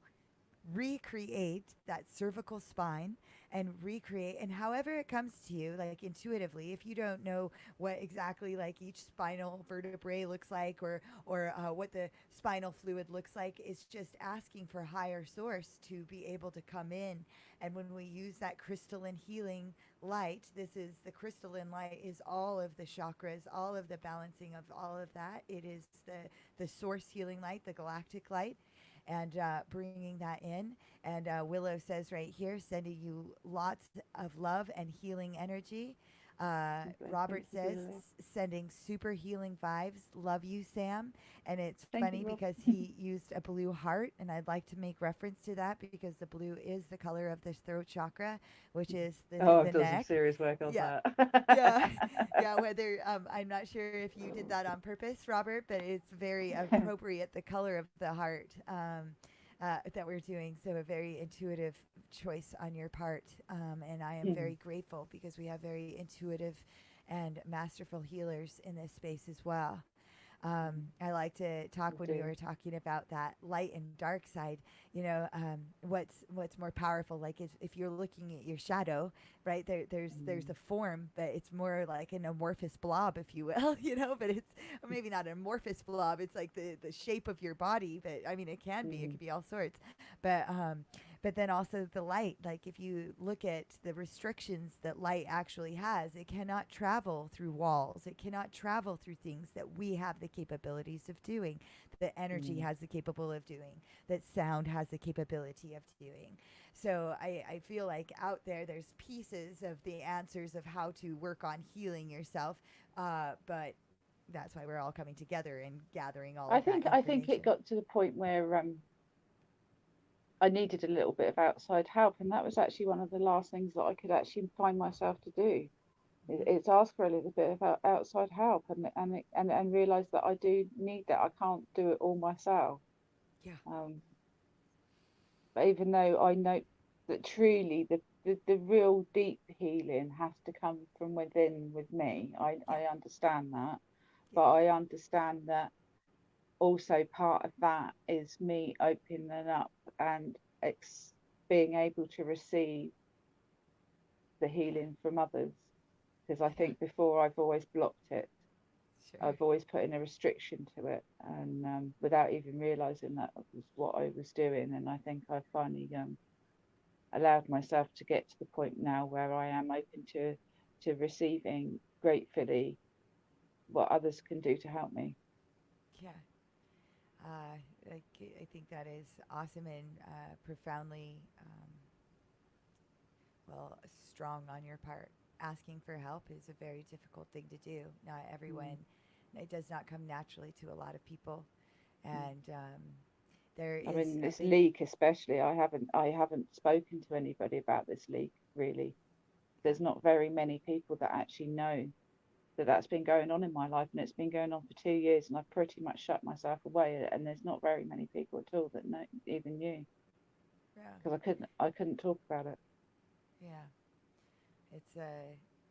recreate that cervical spine and recreate, and however it comes to you, like intuitively, if you don't know what exactly like each spinal vertebrae looks like, or what the spinal fluid looks like, it's just asking for higher source to be able to come in. And when we use that crystalline healing light, this is the crystalline light is all of the chakras, all of the balancing of all of that. It is the source healing light, the galactic light, and bringing that in. And Willow says right here, sending you lots of love and healing energy. Okay, thank Robert you, says, dear. sending super healing vibes. Love you, Sam. And it's Thank funny you, Rob. because he used a blue heart, and I'd like to make reference to that because the blue is the color of the throat chakra, which is Oh, the I've done some neck. serious work on Yeah, that. yeah, yeah. Whether I'm not sure if you did that on purpose, Robert, but it's very appropriate the color of the heart. That we're doing. So a very intuitive choice on your part, and I am very grateful because we have very intuitive and masterful healers in this space as well. I like to talk We when we do. were talking about that light and dark side. What's more powerful? Like if you're looking at your shadow, right there's Mm. a form, but it's more like an amorphous blob, if you will. But it's, or maybe not an amorphous blob. It's like the shape of your body, but I mean it can be. It Mm. could be all sorts. But then also the light. Like if you look at the restrictions that light actually has, it cannot travel through walls. It cannot travel through things that we have the capabilities of doing, that energy Mm. has the capable of doing, that sound has the capability of doing. So I feel like out there, there's pieces of the answers of how to work on healing yourself. But that's why we're all coming together and gathering all of that I think it information. got to the point where I needed a little bit of outside help, and that was actually one of the last things that I could actually find myself to do. Hmm. It's ask for a little bit of outside help, and realize that I do need that. I can't do it all myself. Yeah. Um, but even though I know that truly the real deep healing has to come from within with me, Yeah. I understand that, Yeah. but I understand that also part of that is me opening up and being able to receive the healing from others, because I Yeah. think before I've always blocked it. Sure. I've always put in a restriction to it, and without even realizing that was what I was doing. And I think I finally allowed myself to get to the point now where I am open to receiving gratefully what others can do to help me. Yeah. Like, I think that is awesome and profoundly, well, strong on your part. Asking for help is a very difficult thing to do. Not Mm. everyone, it does not come naturally to a lot of people. Mm. And there I is mean, a this big, leak especially, I haven't spoken to anybody about this leak really. yeah, There's not very many people that actually know that that's been going on in my life, and it's been going on for 2 years, and I've pretty much shut myself away, and there's not very many people at all that know, even knew, yeah, because I couldn't talk about it. yeah. It's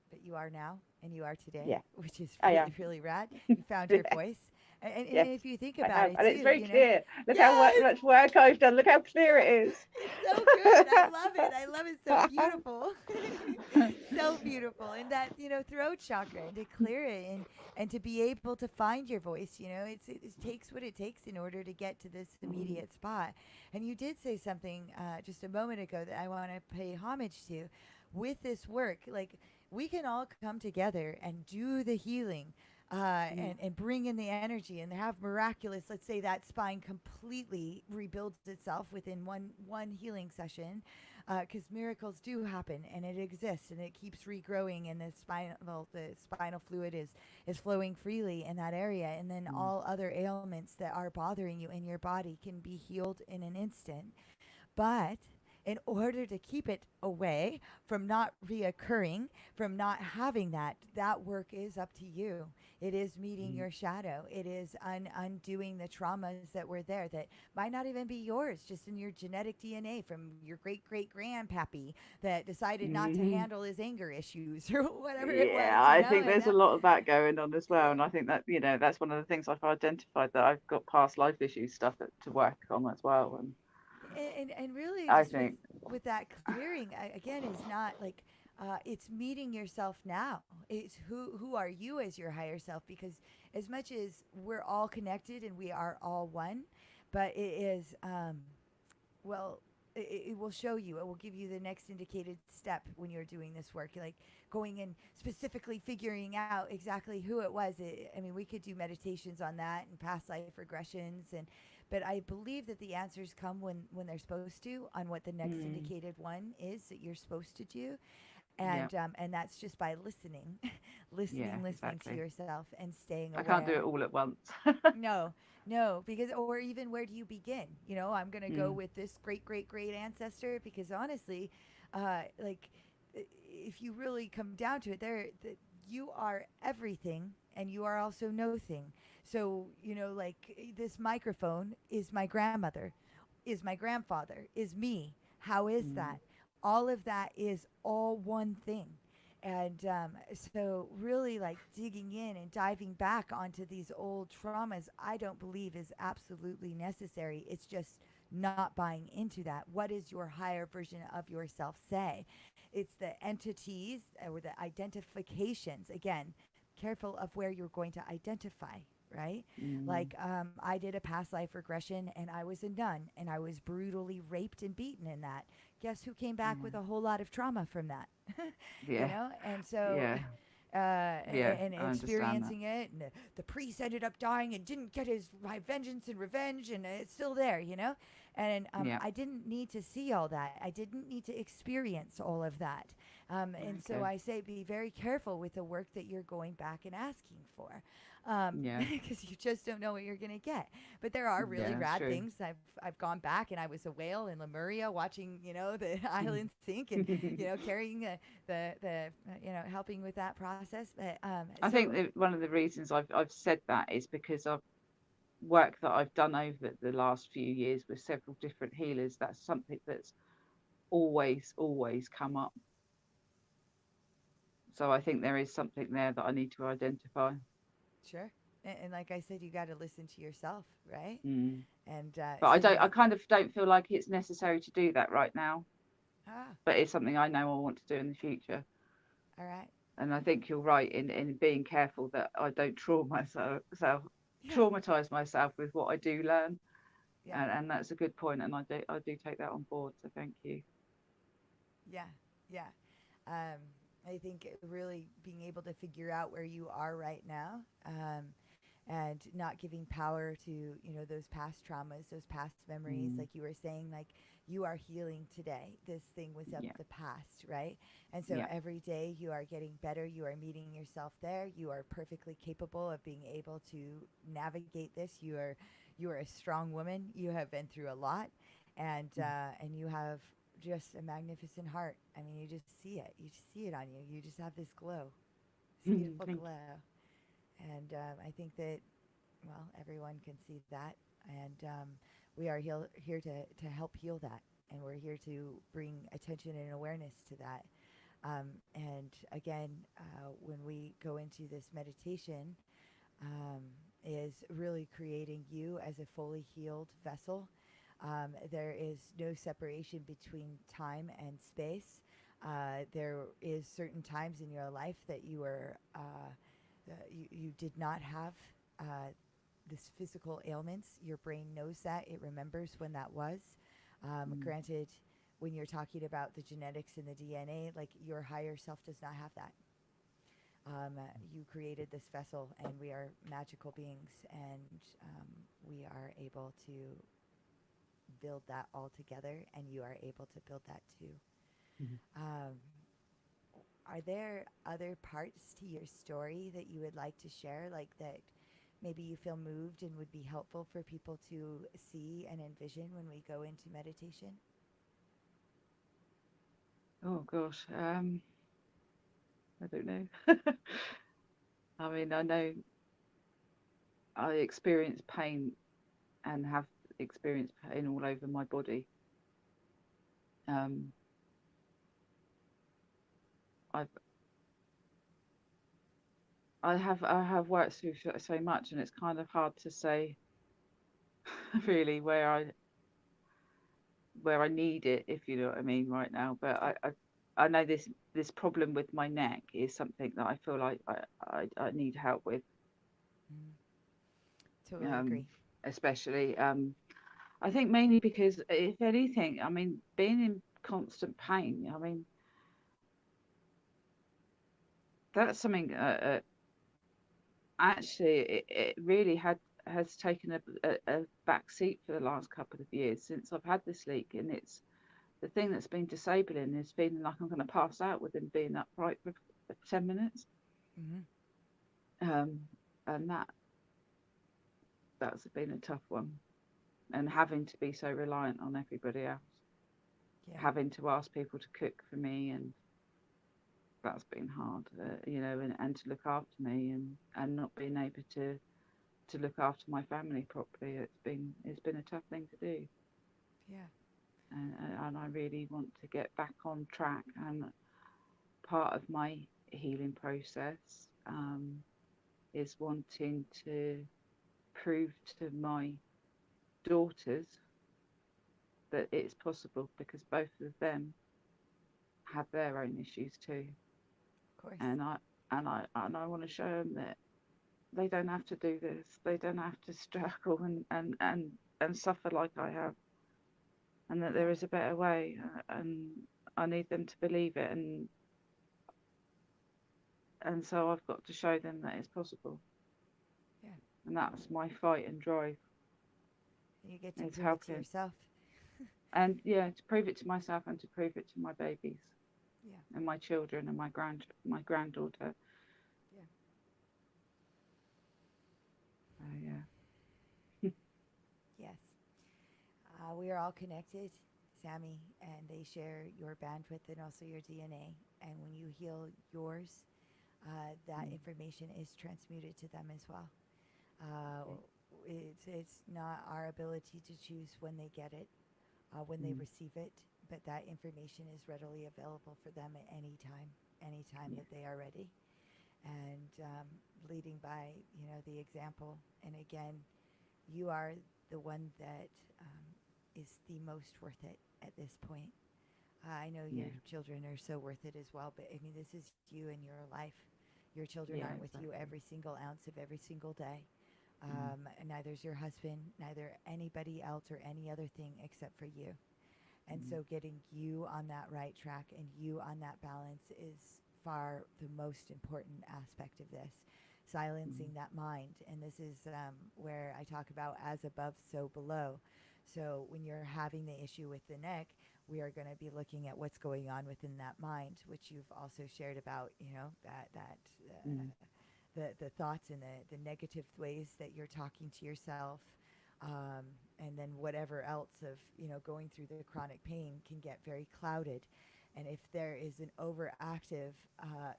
but you are now and you are today, Yeah, which is I really, am. really rad. You found your voice. And Yes, if you think I about have, it and it's too, very you know, clear. Look how yes, much work I've done. Look how clear it is. it's so good. I love it. I love it. So beautiful. So beautiful. And that, throat chakra and to clear it and to be able to find your voice, it takes what it takes in order to get to this Mm, immediate spot. And you did say something just a moment ago that I want to pay homage to with this work. Like, we can all come together and do the healing mm, and bring in the energy and have miraculous, let's say that spine completely rebuilds itself within one healing session, because miracles do happen and it exists and it keeps regrowing, and the spinal fluid is flowing freely in that area, and then mm, all other ailments that are bothering you in your body can be healed in an instant. But in order to keep it away from not reoccurring, from not having that work is up to you. It is meeting mm, your shadow. It is undoing the traumas that were there that might not even be yours, just in your genetic DNA from your great great grandpappy that decided not to mm. handle his anger issues or whatever it was, Yeah, I think and there's a lot of that going on as well, and I think that that's one of the things I've identified, that I've got past life issues stuff to work on as well, and and really I just with think that clearing again is not like it's meeting yourself now. It's who are you as your higher self, because as much as we're all connected and we are all one, but it is well, it will show you, it will give you the next indicated step when you're doing this work. You're like going and specifically figuring out exactly who it was. I mean, we could do meditations on that and past life regressions, but I believe that the answers come when they're supposed to, on what the next mm, indicated one is that you're supposed to do, yeah, and that's just by listening, yeah, listening to exactly. yourself and staying I can't do it aware. all at once. No, no, because, or even where do you begin? I'm going to go Mm, with this great, great, great ancestor, because honestly, like, if you really come down to it, you are everything and you are also nothing. So, like, this microphone is my grandmother, is my grandfather, is me. How is mm, that? All of that is all one thing. And so, really, like, digging in and diving back onto these old traumas, I don't believe is absolutely necessary. It's just not buying into that. What does your higher version of yourself say? It's the entities or the identifications. Again, careful of where you're going to identify, right? mm, Like, I did a past life regression and I was a nun and I was brutally raped and beaten in that. Guess who came back yeah, with a whole lot of trauma from that? yeah, And so yeah, yeah. and I understand that. experiencing it, and the priest ended up dying and didn't get his vengeance and revenge, and it's still there, and Yeah. I didn't need to see all that. I didn't need to experience all of that. And so Okay. I say be very careful with the work that you're going back and asking for, Yeah. because you just don't know what you're going to get. But there are really Yeah, that's rad true. things. I've gone back and I was a whale in Lemuria watching, the island sink, and carrying the helping with that process. But I think that one of the reasons I've said that is because of work that I've done over the last few years with several different healers. That's something that's always come up. So I think there is something there that I need to identify. sure. And like I said, you got to listen to yourself, right? Mm. And But I so don't. I you kind of don't feel like it's necessary to do that right now. ah But it's something I know I want to do in the future. all right. And I think you're right in being careful that I don't Yeah. traumatize myself with what I do learn. Yeah. And that's a good point, and I do take that on board, so thank you. Yeah. Yeah. Um, I think really being able to figure out where you are right now, and not giving power to, those past traumas, those past memories, Mm, like you were saying, like you are healing today. This thing was of yeah, the past, right? And so yeah. every day you are getting better. You are meeting yourself there. You are perfectly capable of being able to navigate this. You are a strong woman. You have been through a lot, and you have just a magnificent heart. I mean, you just see it. You just see it on you. You just have this glow, this Mm, beautiful thank glow. And I think that, well, everyone can see that. And we are here to help heal that. And we're here to bring attention and awareness to that. And again, when we go into this meditation, um, is really creating you as a fully healed vessel. There is no separation between time and space. There is certain times in your life that you did not have uh, this physical ailments. Your brain knows that. It remembers when that was. mm, Granted, when you're talking about the genetics and the DNA, like your higher self does not have that. You created this vessel, and we are magical beings, and we are able to build that all together, and you are able to build that too. mm. Um, are there other parts to your story that you would like to share, like that maybe you feel moved and would be helpful for people to see and envision when we go into meditation? Oh gosh, I don't know. I mean, I know I experience pain and have experienced pain all over my body. Um, I've I have worked through so much, and it's kind of hard to say really where I need it, if you know what I mean, right now. But Yeah. I know this problem with my neck is something that I feel like I need help with, Mm, totally um, agree. especially I think mainly because if anything, I mean, being in constant pain, I mean, that's something actually it really has taken a back seat for the last couple of years since I've had this leak, and it's the thing that's been disabling is feeling like I'm going to pass out within being upright for 10 minutes. Mm-hmm. Um, and that's been a tough one. And having to be so reliant on everybody else, Yeah. having to ask people to cook for me, and that's been hard, and to look after me, and not being able to look after my family properly. It's been a tough thing to do. Yeah. And I really want to get back on track. And part of my healing process is wanting to prove to my daughters that it's possible, because both of them have their own issues too, Of course. and I want to show them that they don't have to do this. They don't have to struggle and suffer like I have, and that there Yeah. is a better way. And I need them to believe it, and so I've got to show them that it's possible, Yeah. and that's my fight and drive. You get to Is prove it to helping, yourself. and yeah, to prove it to myself and to prove it to my babies Yeah. and my children and my granddaughter. Yeah. Yeah. Yes. We are all connected, Sammy, and they share your bandwidth and also your DNA. And when you heal yours, that Mm, information is transmuted to them as well. yeah. Uh, it's not our ability to choose when they get it, when they Mm, receive it, but that information is readily available for them at any time yeah. that they are ready. And leading by, the example. And again, you are the one that is the most worth it at this point. I know Yeah, your children are so worth it as well, but I mean, this is you and your life. Your children yeah, aren't with you exactly. every single ounce of every single day. Mm, Neither's your husband, neither anybody else or any other thing except for you. And mm, so getting you on that right track and you on that balance is far the most important aspect of this. mm, Silencing that mind. And this is where I talk about as above, so below. So when you're having the issue with the neck, we are going to be looking at what's going on within that mind, which you've also shared about, mm, the thoughts and the negative ways that you're talking to yourself, and then whatever else of going through the chronic pain can get very clouded. And if there is an overactive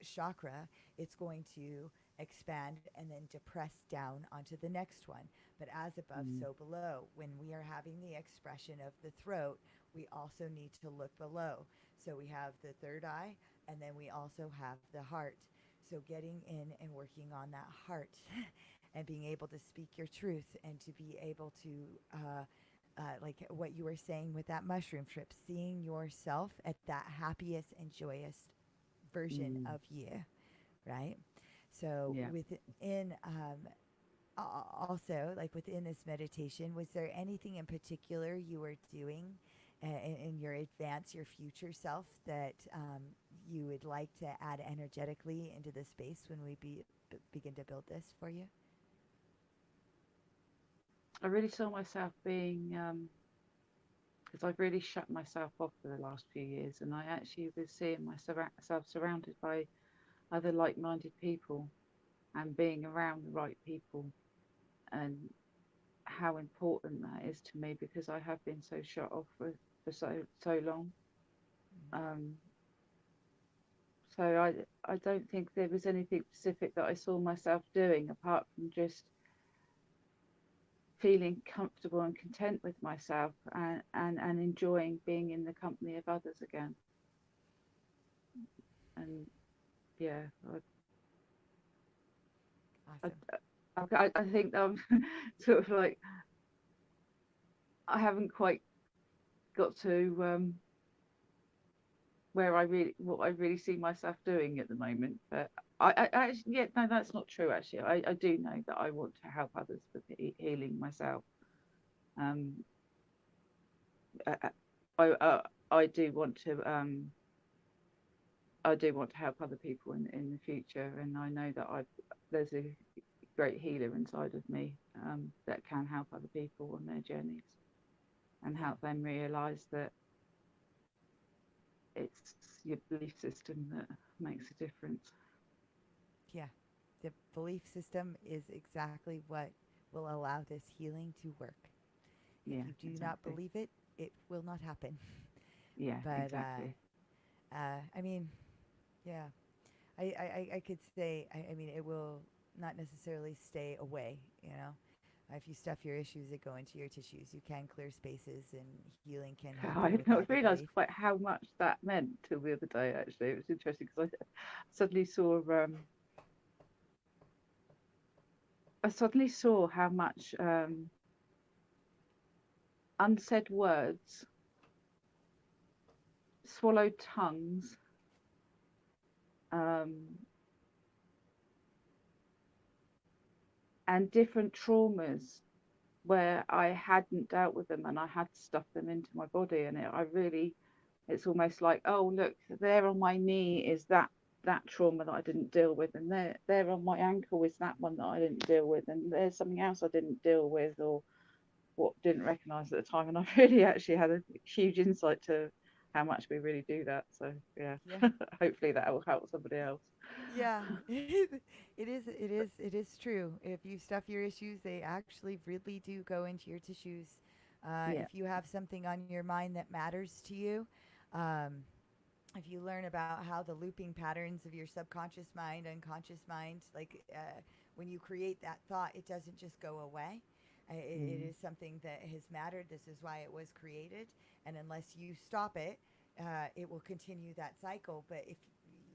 chakra, it's going to expand and then depress down onto the next one. But as above, mm, so below. When we are having the expression of the throat, we also need to look below. So we have the third eye, and then we also have the heart. So getting in and working on that heart and being able to speak your truth and to be able to, like what you were saying with that mushroom trip, seeing yourself at that happiest and joyous version mm, of you, right? So yeah. within, also, like within this meditation, was there anything in particular you were doing in your advance, your future self, that you would like to add energetically into the space when we begin to build this for you? I really saw myself being, because I've really shut myself off for the last few years, and I actually was seeing myself surrounded by other like-minded people and being around the right people, and how important that is to me because I have been so shut off for so long. Um, so I don't think there was anything specific that I saw myself doing apart from just feeling comfortable and content with myself, and enjoying being in the company of others again. And yeah, I, Awesome. I think sort of like I haven't quite got to where what I really see myself doing at the moment. But I actually, yeah, no, that's not true. Actually, I do know that I want to help others with healing myself. Um, I, I do want to help other people in the future, and I know that there's a great healer inside of me that can help other people on their journeys and Yeah. help them realize that it's your belief system that makes a difference. Yeah. The belief system is exactly what will allow this healing to work. If Yeah, you do not exactly. believe it, it will not happen. Yeah, But exactly. I mean, yeah, I could say, I mean, it will not necessarily stay away, you know. If you stuff your issues that go into your tissues, you can clear spaces and healing can I happen did without not the realise belief. quite how much that meant till the other day. Actually, it was interesting because suddenly saw I suddenly saw how much unsaid words, swallowed tongues, um, and different traumas where I hadn't dealt with them and I had stuffed them into my body. And I really, it's almost like, oh, look, there on my knee is that trauma that I didn't deal with, and there on my ankle is that one that I didn't deal with, and there's something else I didn't deal with or what didn't recognize at the time. And I really actually had a huge insight to how much we really do that. So yeah, Yeah. hopefully that will help somebody else. Yeah, it is true. If you stuff your issues, they actually really do go into your tissues. Yeah. If you have something on your mind that matters to you, um, if you learn about how the looping patterns of your subconscious mind, unconscious mind, like when you create that thought, it doesn't just go away. It Mm, is something that has mattered. This is why it was created. And unless you stop it, it will continue that cycle. But if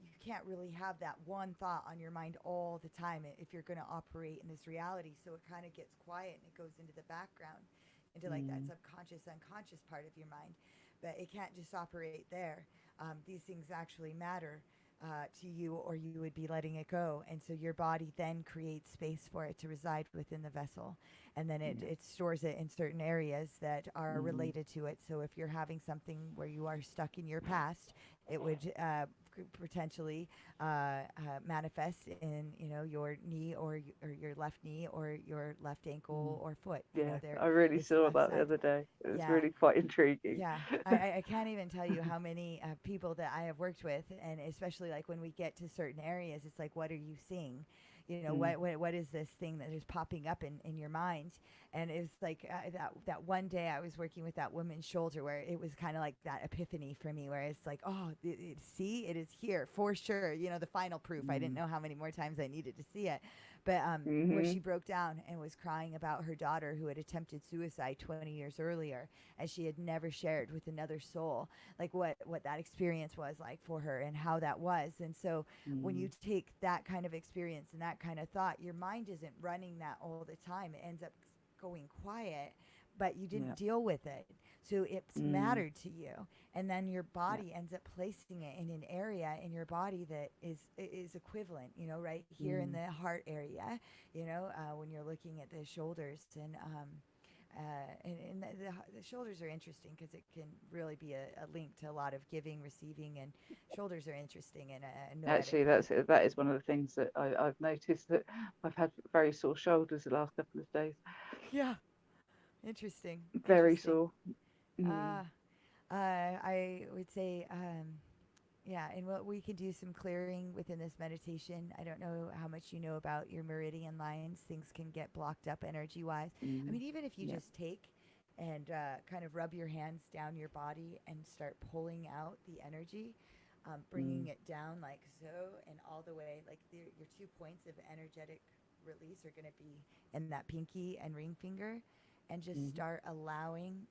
you can't really have that one thought on your mind all the time if you're going to operate in this reality. So it kind of gets quiet and it goes into the background, into like that mm, subconscious, unconscious part of your mind. but it can't just operate there. These things actually matter to you, or you would be letting it go. And so your body then creates space for it to reside within the vessel. And then it stores it in certain areas that are related to it. So if you're having something where you are stuck in your past, it would potentially manifest in, your knee or your left knee or your left ankle or foot. Yeah, There I really is saw left that the side. other day. It was Yeah. really quite intriguing. Yeah, I can't even tell you how many people that I have worked with, and especially like when we get to certain areas, it's like, what are you seeing? What is this thing that is popping up in your mind? And it's like that one day I was working with that woman's shoulder, where it was kind of like that epiphany for me, where it's like, oh, see, it is here for sure. The final proof. I didn't know how many more times I needed to see it, but where she broke down and was crying about her daughter who had attempted suicide 20 years earlier, and she had never shared with another soul like what that experience was like for her and how that was. And so when you take that kind of experience and that kind of thought, your mind isn't running that all the time. It ends up going quiet, but you didn't deal with it, so it's mattered to you, and then your body ends up placing it in an area in your body that is equivalent, right here in the heart area, when you're looking at the shoulders. And the shoulders are interesting because it can really be a link to a lot of giving, receiving, and shoulders are interesting. And Actually, that is one of the things that I've noticed, that I've had very sore shoulders the last couple of days. Yeah, interesting. Very sore. I would say, yeah, and what we can do some clearing within this meditation. I don't know how much you know about your meridian lines. Things can get blocked up energy-wise. I mean, even if you just take and kind of rub your hands down your body and start pulling out the energy, bringing it down like so and all the way, like your 2 points of energetic release are going to be in that pinky and ring finger, and just start allowing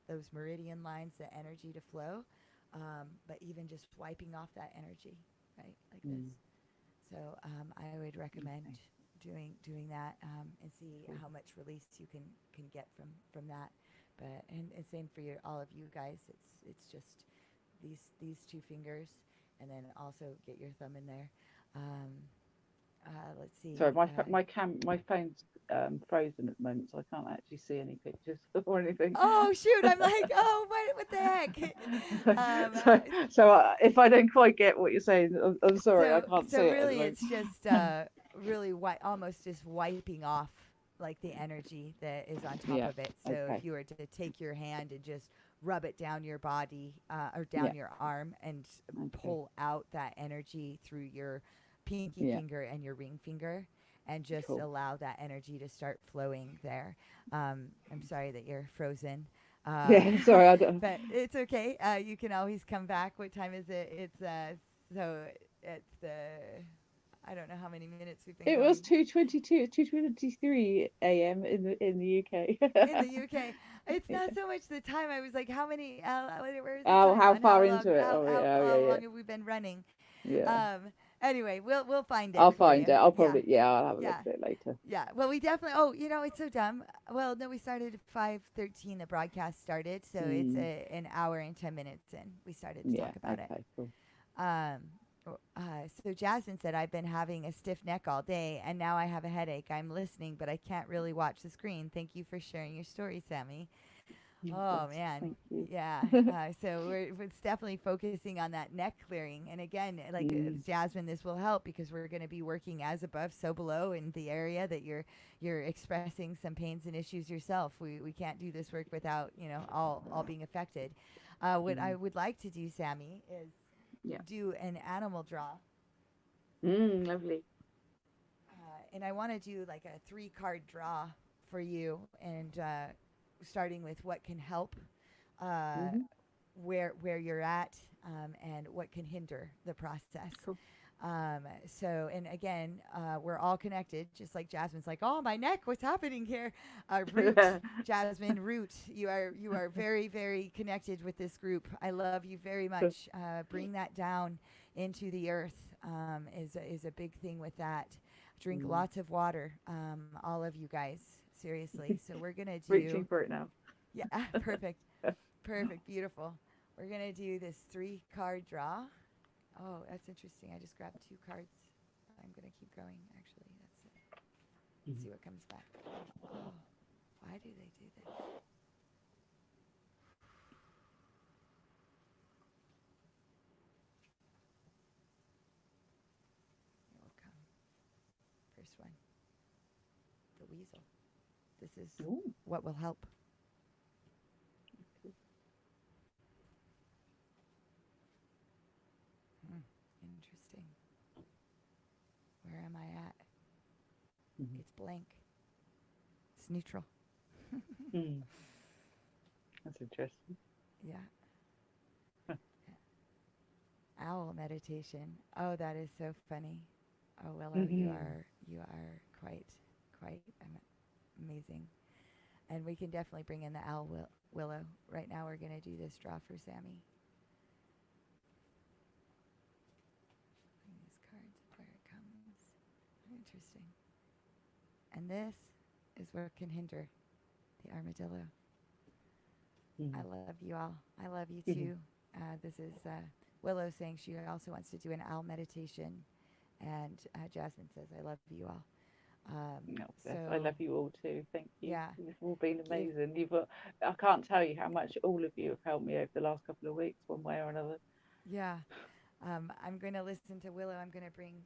those meridian lines, the energy to flow, but even just wiping off that energy, right, like this. So I would recommend doing that, and see how much release you can get from that. But and same for all of you guys. It's just these 2 fingers, and then also get your thumb in there. Let's see. Sorry, my phone's frozen at the moment, so I can't actually see any pictures or anything. Oh shoot! I'm like, oh, what the heck? So if I don't quite get what you're saying, I'm sorry, I can't see it. So really, it's just really almost just wiping off like the energy that is on top of it. So if you were to take your hand and just rub it down your body or down your arm and pull out that energy through your pinky finger and your ring finger, and just allow that energy to start flowing there. I'm sorry that you're frozen. Sorry, I don't. But it's okay. You can always come back. What time is it? It's so it's I don't know how many minutes we've been. It was 2:22, 2:23 a.m. in the UK. In the UK, it's not so much the time. I was like, how many? Where is the how time? far How into it? How long have we been running? Yeah. Anyway, we'll find it. I'll find it. I'll probably I'll have a look at it later. Yeah. Well, we definitely. Oh, it's so dumb. Well, no, we started at 5:13. The broadcast started, so it's an hour and 10 minutes in. We started to talk about it. Cool. So Jasmine said, I've been having a stiff neck all day, and now I have a headache. I'm listening, but I can't really watch the screen. Thank you for sharing your story, Sammy. Oh man, yeah. So it's definitely focusing on that neck clearing, and again, like Jasmine, this will help because we're going to be working as above, so below in the area that you're expressing some pains and issues yourself. We can't do this work without all being affected. What I would like to do, Sammy, is do an animal draw. Lovely. And I want to do like a 3-card draw for you, and starting with what can help, where you're at, and what can hinder the process. Cool. So, and again, we're all connected, just like Jasmine's like, oh, my neck, what's happening here? Root, Jasmine, Root, you are very, very connected with this group. I love you very much. Bring that down into the earth is a big thing with that. Drink lots of water, all of you guys, seriously. So we're going to do... Reaching for it now. Yeah, perfect. Perfect, beautiful. We're going to do this 3-card draw. Oh, that's interesting. I just grabbed 2 cards. I'm going to keep going, actually. That's it. Let's see what comes back. Oh, why do they do this? It will come. First one. The weasel. This is what will help. Interesting. Where am I at? It's blank. It's neutral. That's interesting. Yeah. Owl meditation. Oh, that is so funny. Oh, Willow, you are quite amazing. And we can definitely bring in the owl, Willow. Right now, we're going to do this draw for Sammy. These cards, where it comes. Interesting. And this is what can hinder the armadillo. I love you all. I love you too. This is Willow saying she also wants to do an owl meditation. And Jasmine says, I love you all. I love you all too. Thank you. Yeah. You've all been amazing. I can't tell you how much all of you have helped me over the last couple of weeks, one way or another. Yeah. I'm going to listen to Willow. I'm going to bring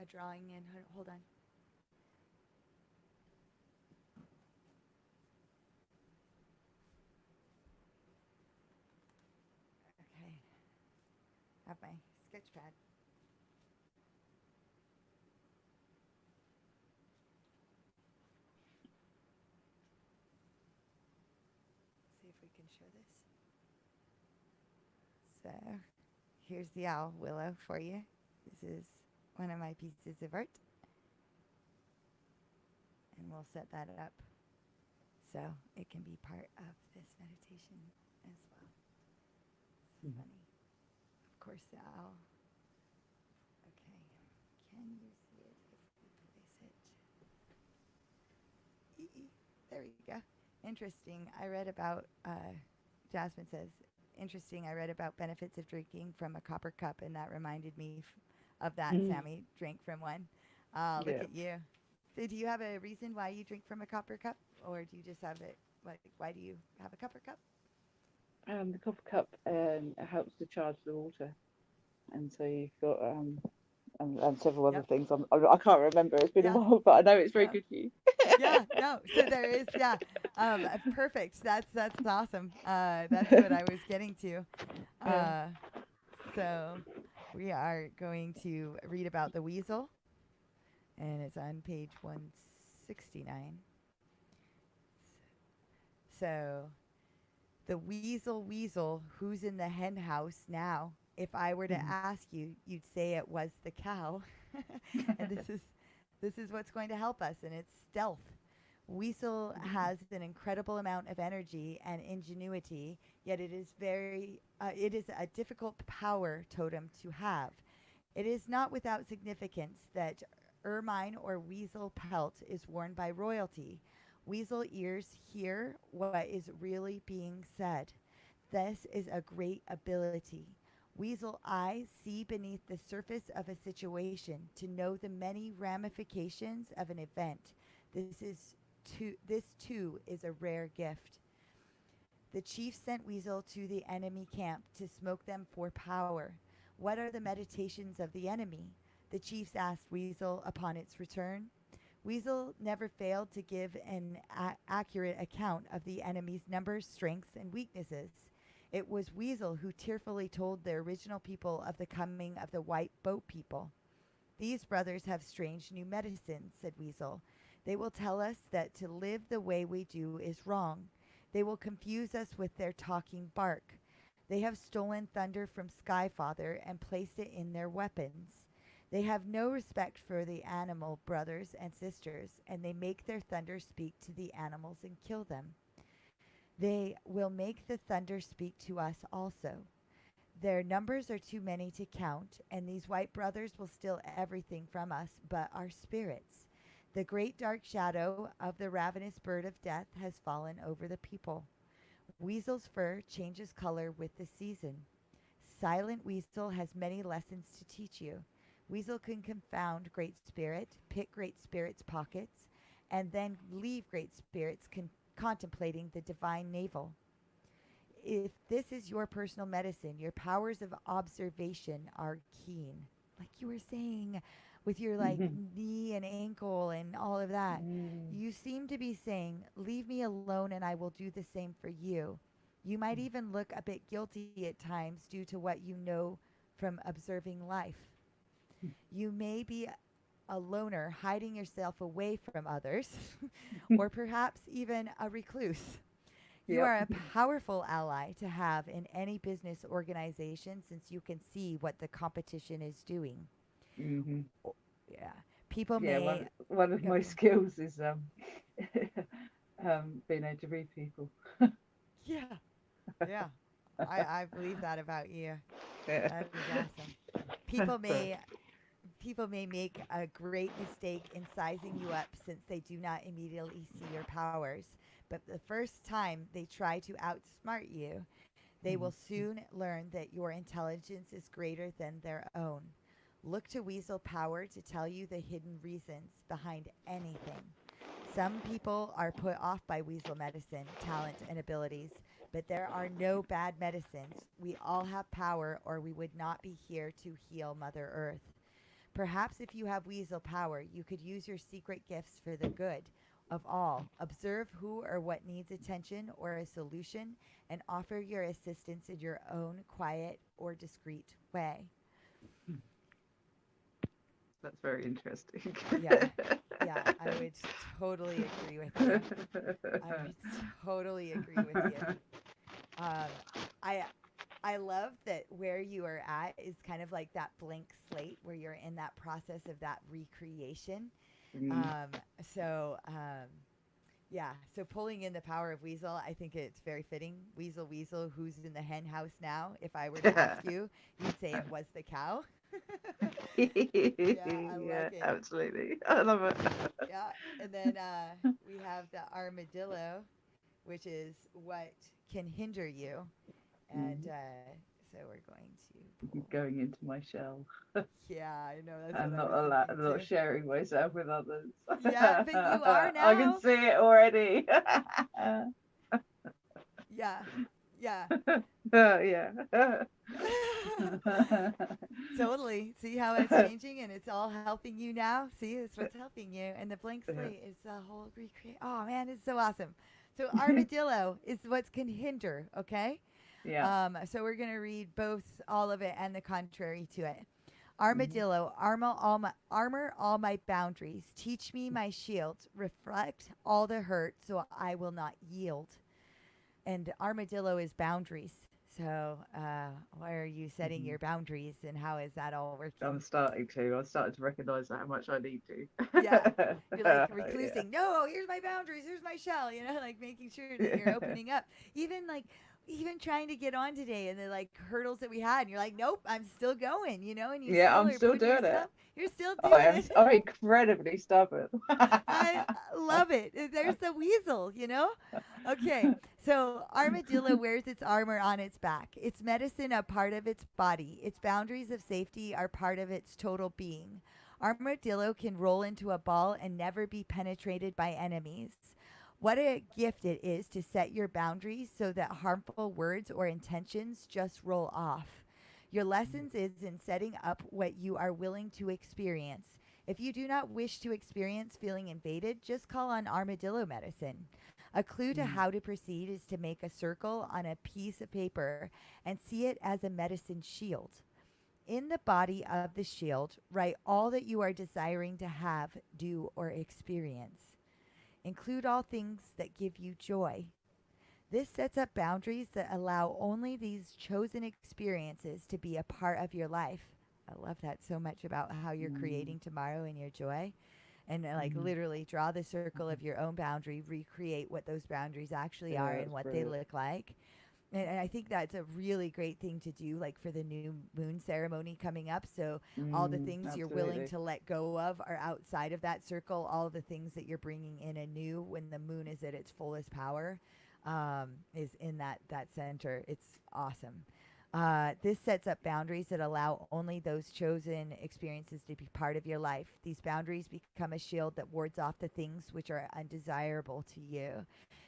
a drawing in. Hold on. Okay. Have my sketch pad. See if we can show this. So here's the owl, Willow, for you. This is one of my pieces of art. And we'll set that up so it can be part of this meditation as well. It's funny. Of course, the owl. Okay. Can you see it if we place it? There we go. Interesting. I read about, Jasmine says, interesting. I read about benefits of drinking from a copper cup, and that reminded me of that. Sammy drank from one. Look at you. So do you have a reason why you drink from a copper cup, or do you just have it? Why do you have a copper cup? The copper cup helps to charge the water, and so you've got and several other things. I can't remember. It's been a while, but I know it's very good for you. So there is perfect. That's awesome. That's what I was getting to. So we are going to read about the weasel, and it's on page 169. So the weasel, who's in the hen house now? If I were to ask you, you'd say it was the cow. And this is what's going to help us, and it's stealth. Weasel has an incredible amount of energy and ingenuity, yet it is a difficult power totem to have. It is not without significance that ermine or weasel pelt is worn by royalty. Weasel ears hear what is really being said. This is a great ability. Weasel eyes see beneath the surface of a situation to know the many ramifications of an event. This too is a rare gift. The chief sent Weasel to the enemy camp to smoke them for power. What are the meditations of the enemy? The chiefs asked Weasel upon its return. Weasel never failed to give an accurate account of the enemy's numbers, strengths, and weaknesses. It was Weasel who tearfully told the original people of the coming of the white boat people. These brothers have strange new medicines, said Weasel. They will tell us that to live the way we do is wrong. They will confuse us with their talking bark. They have stolen thunder from Skyfather and placed it in their weapons. They have no respect for the animal brothers and sisters, and they make their thunder speak to the animals and kill them. They will make the thunder speak to us also. Their numbers are too many to count, and these white brothers will steal everything from us but our spirits. The great dark shadow of the ravenous bird of death has fallen over the people. Weasel's fur changes color with the season. Silent Weasel has many lessons to teach you. Weasel can confound Great Spirit, pick Great Spirit's pockets, and then leave Great Spirits contemplating the divine navel. If this is your personal medicine, your powers of observation are keen. Like you were saying with your like knee and ankle and all of that. You seem to be saying, leave me alone and I will do the same for you. You might even look a bit guilty at times due to what you know from observing life. You may be a loner, hiding yourself away from others, or perhaps even a recluse. You are a powerful ally to have in any business organization since you can see what the competition is doing. Yeah. People may. One of my skills is being able to read people. Yeah. Yeah. I believe that about you. That is awesome. People may make a great mistake in sizing you up since they do not immediately see your powers. But the first time they try to outsmart you, they will soon learn that your intelligence is greater than their own. Look to Weasel Power to tell you the hidden reasons behind anything. Some people are put off by Weasel medicine, talent, and abilities, but there are no bad medicines. We all have power, or we would not be here to heal Mother Earth. Perhaps if you have Weasel Power, you could use your secret gifts for the good of all. Observe who or what needs attention or a solution, and offer your assistance in your own quiet or discreet way. That's very interesting. Yeah, I would totally agree with you. I would totally agree with you. I love that where you are at is kind of like that blank slate where you're in that process of that recreation. So pulling in the power of Weasel, I think it's very fitting. Weasel, who's in the hen house now? If I were to ask you, you'd say it was the cow. I like it. Absolutely. I love it. Yeah, and then we have the armadillo, which is what can hinder you. And so we're going into my shell. Yeah, I know. That's I'm what not not sharing myself with others. Yeah, but you are now. I can see it already. Yeah. Totally. See how it's changing and it's all helping you now? See, it's what's helping you. And the blank slate is the whole recreate. Oh, man, it's so awesome. So armadillo is what can hinder, okay? Yeah. So we're going to read both all of it and the contrary to it. Armadillo, armor all my boundaries. Teach me my shield. Reflect all the hurt so I will not yield. And armadillo is boundaries. So where are you setting your boundaries and how is that all working? I'm starting to recognize how much I need to. Yeah. You're like reclusing. No, here's my boundaries. Here's my shell. You know, like making sure that you're opening up. Even trying to get on today and the like hurdles that we had, and you're like, nope, I'm still going, you know, and you I'm still doing it. You're still doing it. I'm incredibly stubborn. I love it. There's the weasel, you know? Okay, so armadillo wears its armor on its back. Its medicine a part of its body. Its boundaries of safety are part of its total being. Armadillo can roll into a ball and never be penetrated by enemies. What a gift it is to set your boundaries so that harmful words or intentions just roll off. Your lessons is in setting up what you are willing to experience. If you do not wish to experience feeling invaded, just call on armadillo medicine. A clue to how to proceed is to make a circle on a piece of paper and see it as a medicine shield. In the body of the shield, write all that you are desiring to have, do, or experience. Include all things that give you joy. This sets up boundaries that allow only these chosen experiences to be a part of your life. I love that so much about how you're creating tomorrow in your joy. And literally draw the circle of your own boundary, recreate what those boundaries actually are and what they look like. And I think that's a really great thing to do, like for the new moon ceremony coming up. So all the things you're willing to let go of are outside of that circle. All the things that you're bringing in anew when the moon is at its fullest power is in that center. It's awesome. This sets up boundaries that allow only those chosen experiences to be part of your life. These boundaries become a shield that wards off the things which are undesirable to you.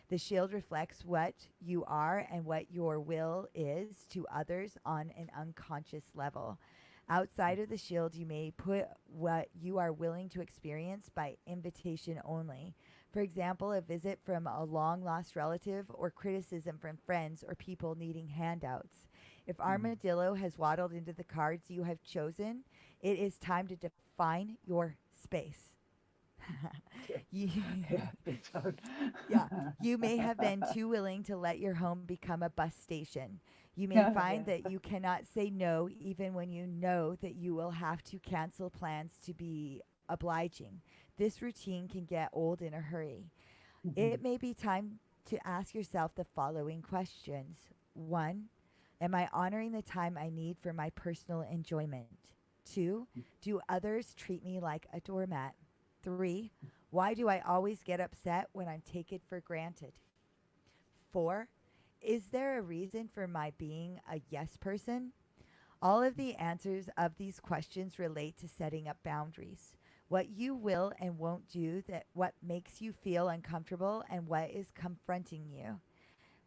The shield reflects what you are and what your will is to others on an unconscious level. Outside of the shield, you may put what you are willing to experience by invitation only. For example, a visit from a long lost relative or criticism from friends or people needing handouts. If armadillo has waddled into the cards you have chosen, it is time to define your space. you, Big time. yeah, you may have been too willing to let your home become a bus station. You may find that you cannot say no even when you know that you will have to cancel plans to be obliging. This routine can get old in a hurry. It may be time to ask yourself the following questions. 1, am I honoring the time I need for my personal enjoyment? 2, do others treat me like a doormat? 3, why do I always get upset when I'm taken for granted? 4, is there a reason for my being a yes person? All of the answers of these questions relate to setting up boundaries. What you will and won't do, that what makes you feel uncomfortable and what is confronting you.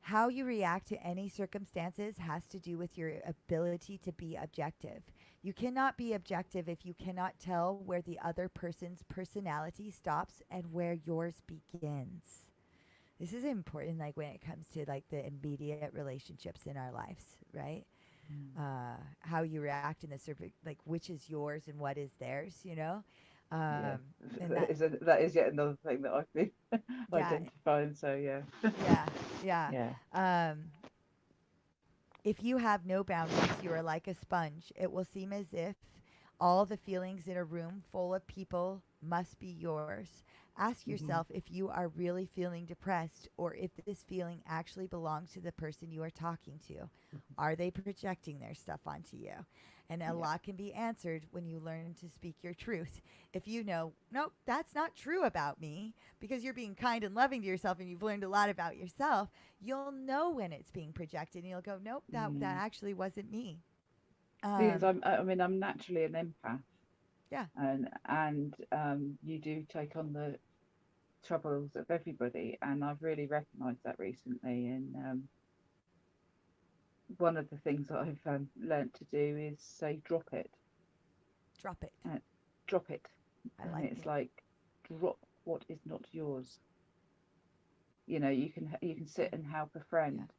How you react to any circumstances has to do with your ability to be objective. You cannot be objective if you cannot tell where the other person's personality stops and where yours begins. This is important, like when it comes to like the immediate relationships in our lives, right? How you react in the like which is yours and what is theirs, you know? Yeah, And that is yet another thing that I've been identifying. So yeah. If you have no boundaries, you are like a sponge. It will seem as if all the feelings in a room full of people must be yours. Ask yourself if you are really feeling depressed or if this feeling actually belongs to the person you are talking to. Are they projecting their stuff onto you? And a lot can be answered when you learn to speak your truth. If you know, nope, that's not true about me, because you're being kind and loving to yourself and you've learned a lot about yourself, you'll know when it's being projected and you'll go, nope, that actually wasn't me. Because I'm naturally an empath. Yeah. And you do take on the troubles of everybody, and I've really recognised that recently. And one of the things that I've learnt to do is say, drop it. Drop it. Drop it. I like it's it. like, drop what is not yours. You know, you can sit and help a friend.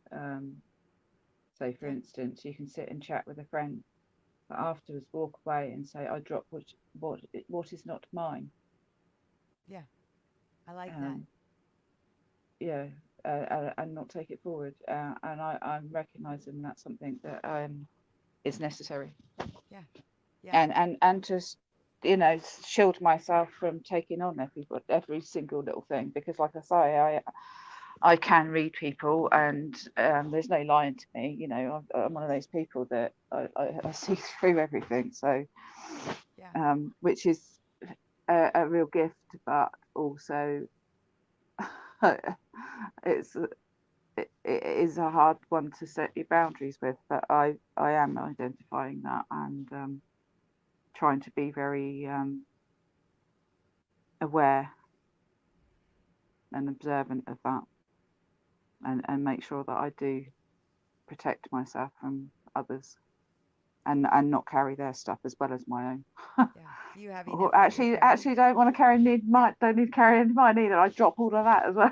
Say, for instance, you can sit and chat with a friend, but afterwards walk away and say, I drop what is not mine. Yeah, I like that. Yeah, and not take it forward. And I'm recognising that's something that is necessary. Yeah. And just, you know, shield myself from taking on every single little thing, because like I say, I can read people, and there's no lying to me. You know, I'm one of those people that I see through everything. So, which is a real gift, but also it is a hard one to set your boundaries with. But I am identifying that and trying to be very aware and observant of that, and make sure that I do protect myself from others, and not carry their stuff as well as my own. You have enough. Actually, don't want to carry don't need to carry any of mine either. I drop all of that as well.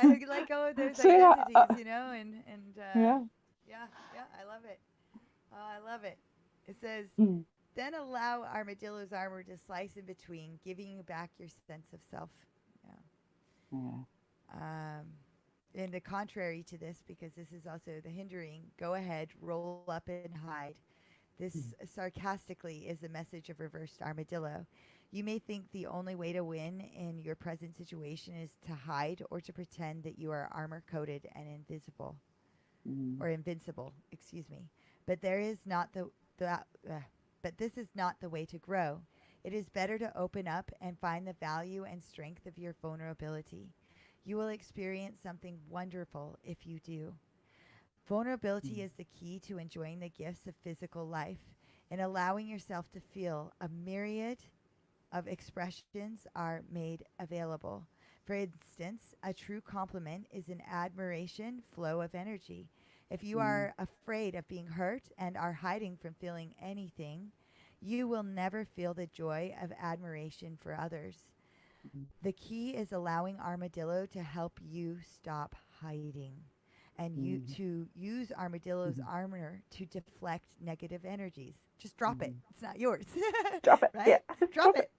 Let go of those identities, you know, and I love it. I love it. It says, then allow armadillo's armor to slice in between, giving you back your sense of self. And the contrary to this, because this is also the hindering, go ahead, roll up and hide. This sarcastically is a message of reversed armadillo. You may think the only way to win in your present situation is to hide or to pretend that you are armor-coated and invincible. Excuse me. But there is not but this is not the way to grow. It is better to open up and find the value and strength of your vulnerability. You will experience something wonderful if you do. Vulnerability is the key to enjoying the gifts of physical life and allowing yourself to feel. A myriad of expressions are made available. For instance, a true compliment is an admiration flow of energy. If you are afraid of being hurt and are hiding from feeling anything, you will never feel the joy of admiration for others. The key is allowing Armadillo to help you stop hiding and you to use Armadillo's armor to deflect negative energies. Just drop it. It's not yours. Drop it. Right? Yeah. Drop it.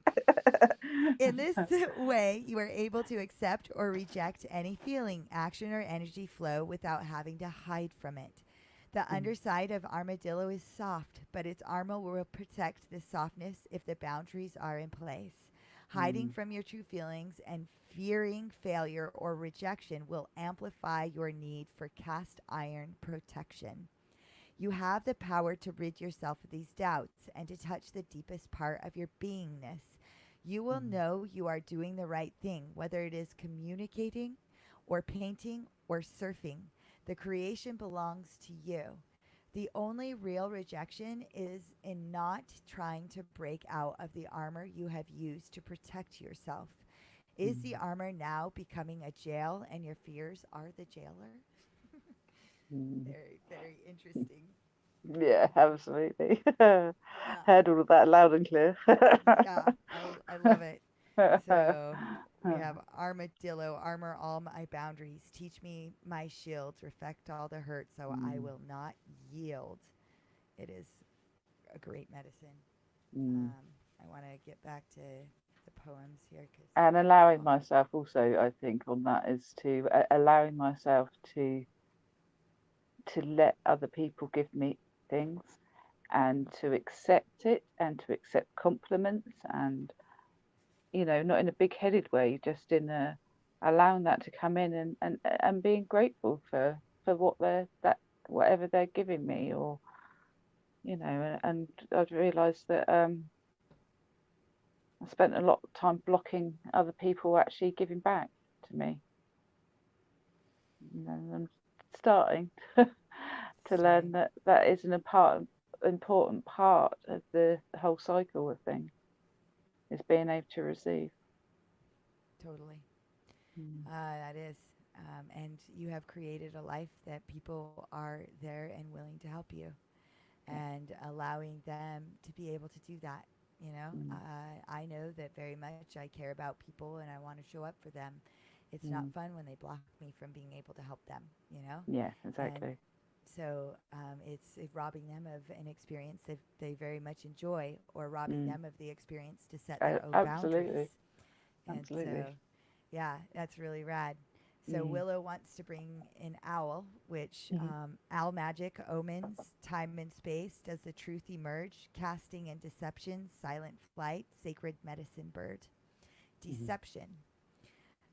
In this way, you are able to accept or reject any feeling, action, or energy flow without having to hide from it. The underside of Armadillo is soft, but its armor will protect the softness if the boundaries are in place. Hiding from your true feelings and fearing failure or rejection will amplify your need for cast iron protection. You have the power to rid yourself of these doubts and to touch the deepest part of your beingness. You will know you are doing the right thing, whether it is communicating or painting or surfing. The creation belongs to you. The only real rejection is in not trying to break out of the armor you have used to protect yourself. Is the armor now becoming a jail and your fears are the jailer? Very, very interesting. Yeah, absolutely. Yeah. Heard all of that loud and clear. Yeah, I love it. So we have Armadillo, armor all my boundaries. Teach me my shields, reflect all the hurt, so I will not yield. It is a great medicine. I want to get back to the poems here. And allowing myself also, I think, on that is to allowing myself to let other people give me things and to accept it and to accept compliments and, you know, not in a big-headed way, just in a allowing that to come in and being grateful for what whatever they're giving me, or, you know, and I've realized that I spent a lot of time blocking other people actually giving back to me. And I'm starting to learn that is an important part of the whole cycle of things, is being able to receive. Totally. That is. And you have created a life that people are there and willing to help you, and allowing them to be able to do that. You know, I know that very much. I care about people and I want to show up for them. It's not fun when they block me from being able to help them, you know? Yeah, exactly. And so it's robbing them of an experience that they very much enjoy, or robbing them of the experience to set their own boundaries. Absolutely. And so, yeah, that's really rad. So Willow wants to bring in Owl, which Owl magic, omens, time and space, does the truth emerge, casting and deception, silent flight, sacred medicine bird. Deception.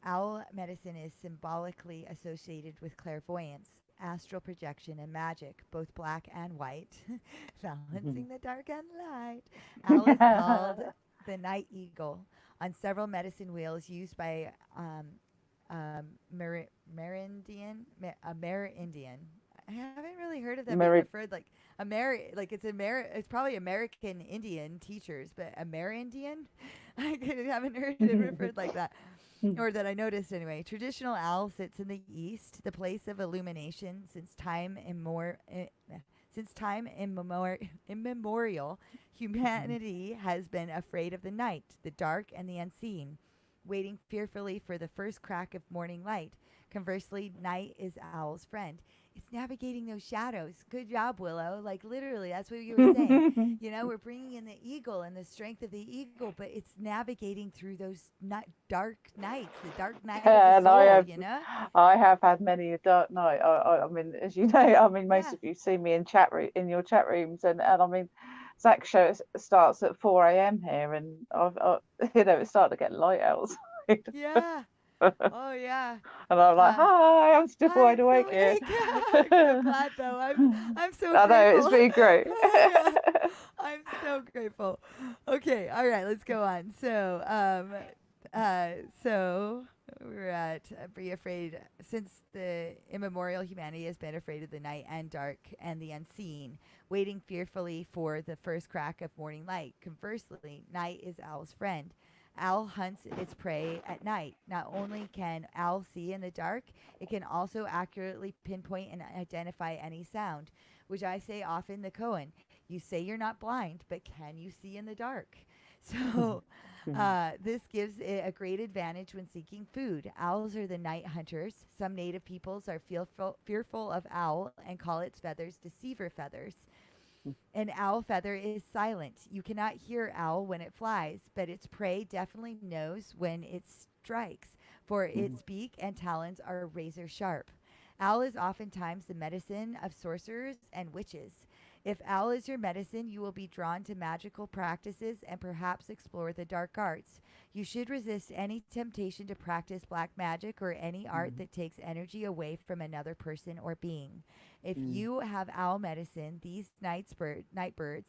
Owl medicine is symbolically associated with clairvoyance, astral projection, and magic, both black and white, balancing the dark and light. Owl is called the night eagle on several medicine wheels used by Amerindian. I haven't really heard of them being referred like it's probably American Indian teachers, but Amerindian, I haven't heard it referred like that. Or that I noticed anyway. Traditional owl sits in the east, the place of illumination since time immemorial. Humanity has been afraid of the night, the dark, and the unseen, waiting fearfully for the first crack of morning light. Conversely, night is owl's friend. It's navigating those shadows. Good job, Willow. Like, literally, that's what you were saying. You know, we're bringing in the eagle and the strength of the eagle, but it's navigating through those dark nights, the dark night of the soul, you know? I have had many a dark night. I mean, as you know, I mean, most of you see me in your chat rooms, and I mean, Zach's show starts at 4 a.m. here, and you know, it's starting to get light outside. Yeah. Oh yeah. And I'm like, hi, I'm still wide awake here. I'm so glad though. I'm so I grateful. know, it's been great. Yeah. I'm so grateful. Okay, all right, let's go on. So We're at Be Afraid. Since the immemorial humanity has been afraid of the night and dark and the unseen, waiting fearfully for the first crack of morning light. Conversely, night is owl's friend. Owl hunts its prey at night. Not only can owl see in the dark, it can also accurately pinpoint and identify any sound, which I say often the koan. You say you're not blind, but can you see in the dark? So this gives it a great advantage when seeking food. Owls are the night hunters. Some native peoples are fearful of owl and call its feathers deceiver feathers. An owl feather is silent. You cannot hear owl when it flies, but its prey definitely knows when it strikes, for its beak and talons are razor sharp. Owl is oftentimes the medicine of sorcerers and witches. If owl is your medicine, you will be drawn to magical practices and perhaps explore the dark arts. You should resist any temptation to practice black magic or any art that takes energy away from another person or being. If you have owl medicine, these night birds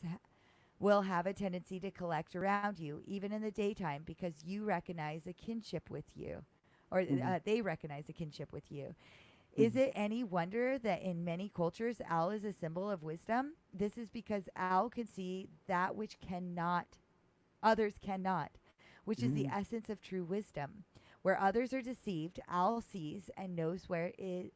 will have a tendency to collect around you, even in the daytime, because you recognize a kinship with you, or they recognize a kinship with you. Is it any wonder that in many cultures, owl is a symbol of wisdom? This is because owl can see that which others cannot, which is the essence of true wisdom. Where others are deceived, owl sees and knows what is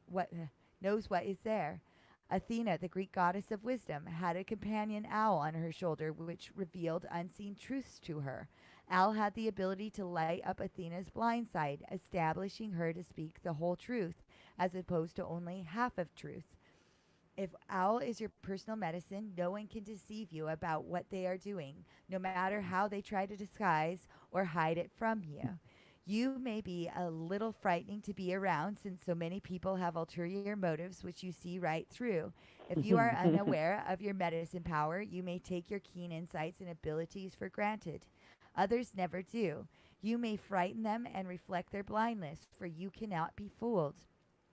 there. Athena, the Greek goddess of wisdom, had a companion owl on her shoulder which revealed unseen truths to her. Owl had the ability to light up Athena's blind side, establishing her to speak the whole truth, as opposed to only half of truth. If owl is your personal medicine, no one can deceive you about what they are doing, no matter how they try to disguise or hide it from you. You may be a little frightening to be around since so many people have ulterior motives which you see right through. If you are unaware of your medicine power, you may take your keen insights and abilities for granted. Others never do. You may frighten them and reflect their blindness, for you cannot be fooled.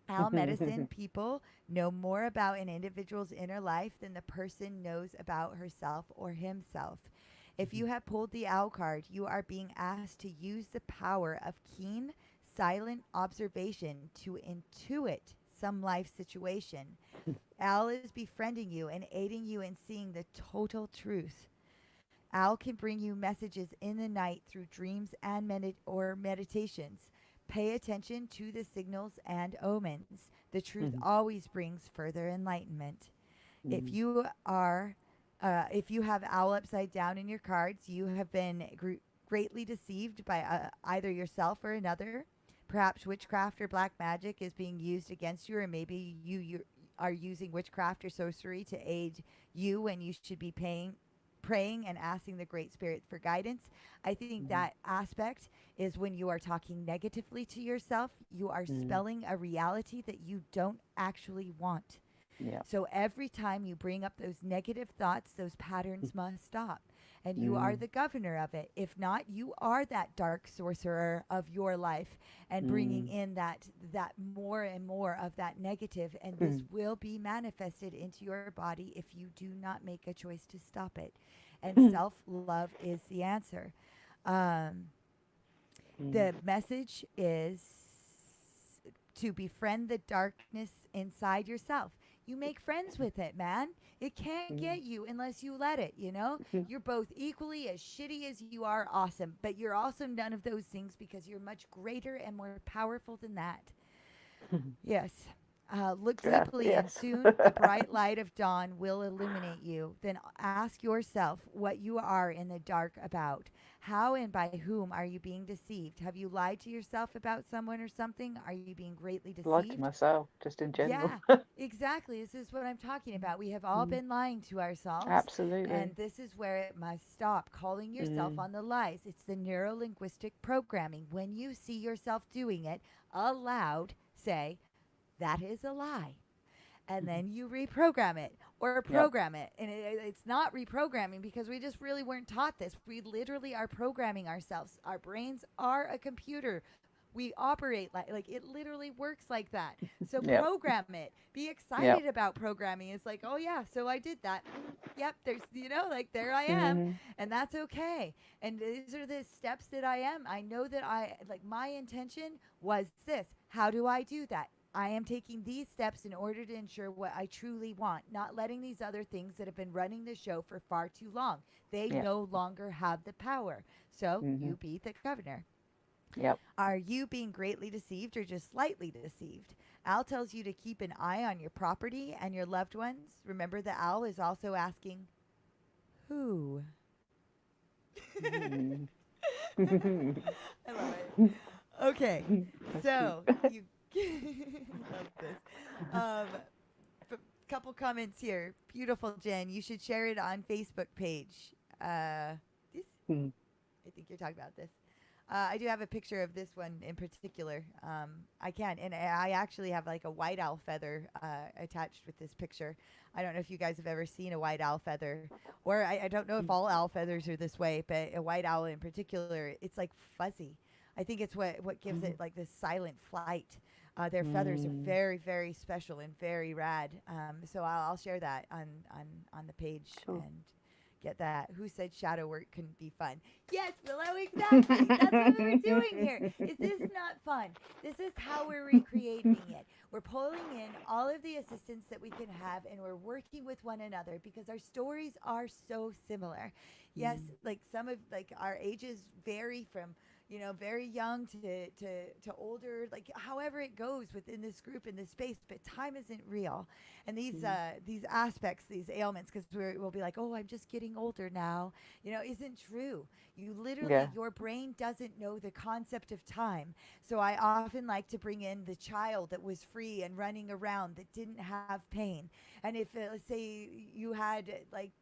Owl medicine people know more about an individual's inner life than the person knows about herself or himself. If you have pulled the owl card, you are being asked to use the power of keen, silent observation to intuit some life situation. Owl is befriending you and aiding you in seeing the total truth. Owl can bring you messages in the night through dreams and meditations. Pay attention to the signals and omens. The truth always brings further enlightenment. If you have owl upside down in your cards, you have been greatly deceived by either yourself or another. Perhaps witchcraft or black magic is being used against you, or maybe you are using witchcraft or sorcery to aid you when you should be praying and asking the Great Spirit for guidance. I think that aspect is when you are talking negatively to yourself, you are spelling a reality that you don't actually want. Yeah. So every time you bring up those negative thoughts, those patterns must stop. And you are the governor of it. If not, you are that dark sorcerer of your life and bringing in that more and more of that negative. And this will be manifested into your body if you do not make a choice to stop it. And self-love is the answer. The message is to befriend the darkness inside yourself. You make friends with it, man. It can't get you unless you let it, you know? You're both equally as shitty as you are awesome, but you're also none of those things because you're much greater and more powerful than that. Yes. Look deeply and soon the bright light of dawn will illuminate you. Then ask yourself what you are in the dark about. How and by whom are you being deceived? Have you lied to yourself about someone or something? Are you being greatly deceived? Lied to myself, just in general. Yeah, exactly. This is what I'm talking about. We have all been lying to ourselves. Absolutely. And this is where it must stop. Calling yourself on the lies. It's the neuro-linguistic programming. When you see yourself doing it aloud, say, that is a lie. And then you reprogram it or program it. And it's not reprogramming because we just really weren't taught this. We literally are programming ourselves. Our brains are a computer. We operate like it literally works like that. So Yep. program it. Be excited about programming. It's like, oh yeah, so I did that. Yep, there's like there I am, Mm-hmm. and that's okay. And these are the steps that I am. I know that I like my intention was this. How do I do that? I am taking these steps in order to ensure what I truly want, not letting these other things that have been running the show for far too long. They Yep. no longer have the power. So Mm-hmm. you be the governor. Yep. Are you being greatly deceived or just slightly deceived? Al tells you to keep an eye on your property and your loved ones. Remember, the owl is also asking, who? Mm. I love it. Okay, so you love this. Couple comments here. Beautiful, Jen. You should share it on Facebook page. This, Mm. I think you're talking about this. I do have a picture of this one in particular. I can, and I actually have like a white owl feather attached with this picture. I don't know if you guys have ever seen a white owl feather, or I don't know if all owl feathers are this way, but a white owl in particular, it's like fuzzy. I think it's what gives it like this silent flight. Their feathers are very, very special and very rad. So I'll share that on the page Cool. and get that. Who said shadow work couldn't be fun? Yes, Willow, exactly. That's what we're doing here. Is this not fun? This is how we're recreating it. We're pulling in all of the assistance that we can have, and we're working with one another because our stories are so similar. Yes, like some of like our ages vary from very young to older, like however it goes within this group in this space, but time isn't real. And these aspects, these ailments, because we'll be like, oh, I'm just getting older now, isn't true. You literally, your brain doesn't know the concept of time. So I often like to bring in the child that was free and running around that didn't have pain. And if, let's say you had like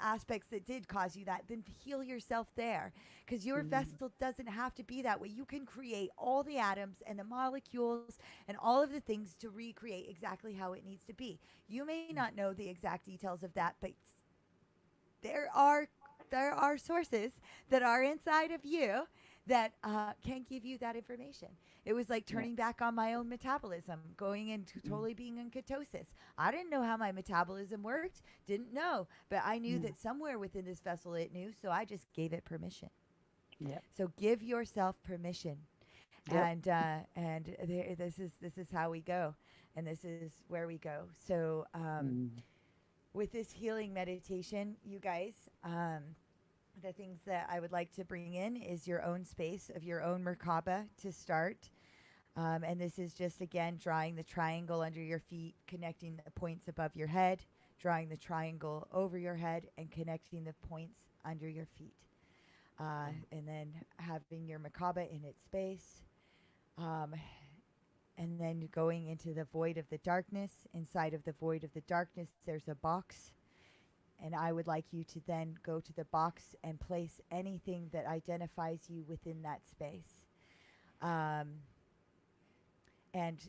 aspects that did cause you that, then heal yourself there, because your vessel doesn't have to be that way. You can create all the atoms and the molecules and all of the things to recreate exactly how it needs to be. You may not know the exact details of that, but there are sources that are inside of you that can give you that information. It was like turning back on my own metabolism, going into totally being in ketosis. I didn't know how my metabolism worked, didn't know, but I knew that somewhere within this vessel it knew, so I just gave it permission. Yep. So give yourself permission. Yep. This is how we go, and this is where we go. So with this healing meditation, you guys, the things that I would like to bring in is your own space of your own Merkaba to start. And this is just, again, drawing the triangle under your feet, connecting the points above your head, drawing the triangle over your head, and connecting the points under your feet. And then having your Merkaba in its space. And then going into the void of the darkness. Inside of the void of the darkness, there's a box. And I would like you to then go to the box and place anything that identifies you within that space. And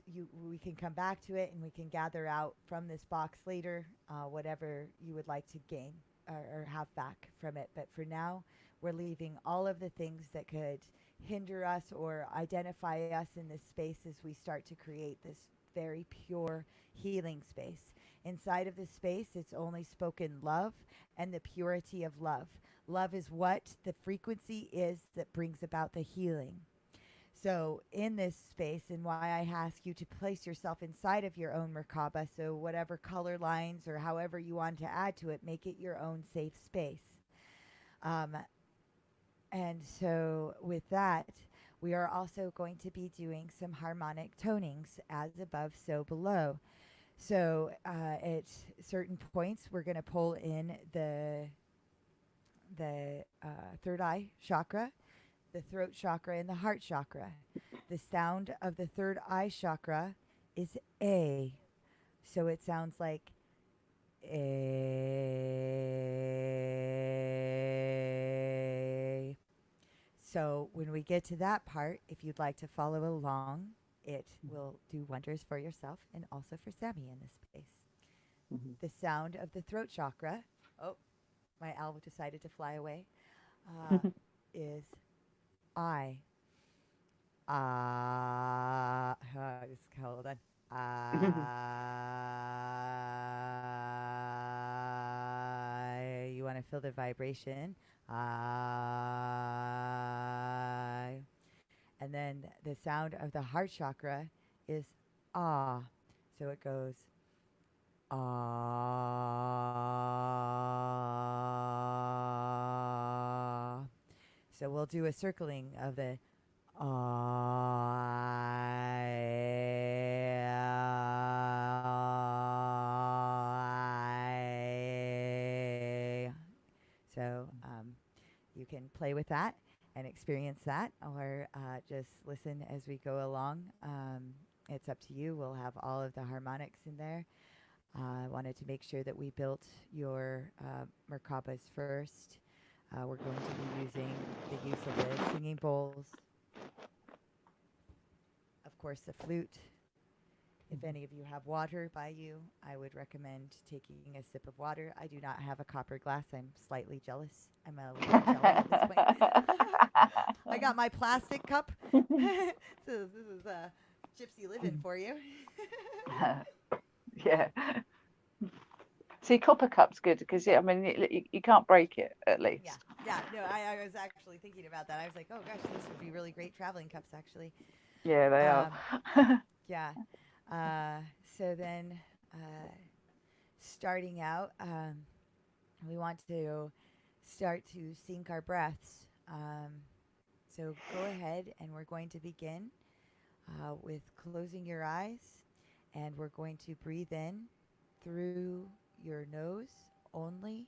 we can come back to it, and we can gather out from this box later whatever you would like to gain or have back from it. But for now, we're leaving all of the things that could hinder us or identify us in this space as we start to create this very pure healing space. Inside of this space, it's only spoken love and the purity of love. Love is what the frequency is that brings about the healing. So in this space, and why I ask you to place yourself inside of your own Merkaba, so whatever color lines or however you want to add to it, make it your own safe space. And so with that, we are also going to be doing some harmonic tonings, as above, so below. So at certain points, we're going to pull in the third eye chakra, the throat chakra, and the heart chakra. The sound of the third eye chakra is A. So it sounds like A. So when we get to that part, if you'd like to follow along, it will do wonders for yourself and also for Sammy in this space. The sound of the throat chakra, oh, my owl decided to fly away, is I. ah. Just hold on. Ah. You want to feel the vibration. Ah. And then the sound of the heart chakra is ah. So it goes ah. So we'll do a circling of the I. So you can play with that and experience that, or just listen as we go along. It's up to you. We'll have all of the harmonics in there. I wanted to make sure that we built your Merkabas first. We're going to be using the use of the singing bowls, of course the flute. If any of you have water by you, I would recommend taking a sip of water. I do not have a copper glass. I'm slightly jealous. I'm a little jelly at this point. I got my plastic cup. So this is gypsy living for you. Yeah. See, copper cup's good because I mean you can't break it at least. Yeah. No, I was actually thinking about that. I was like, oh gosh, this would be really great traveling cups, actually. Yeah, they are. Yeah. So then, starting out, we want to start to sync our breaths. So go ahead, and we're going to begin with closing your eyes, and we're going to breathe in through your nose only.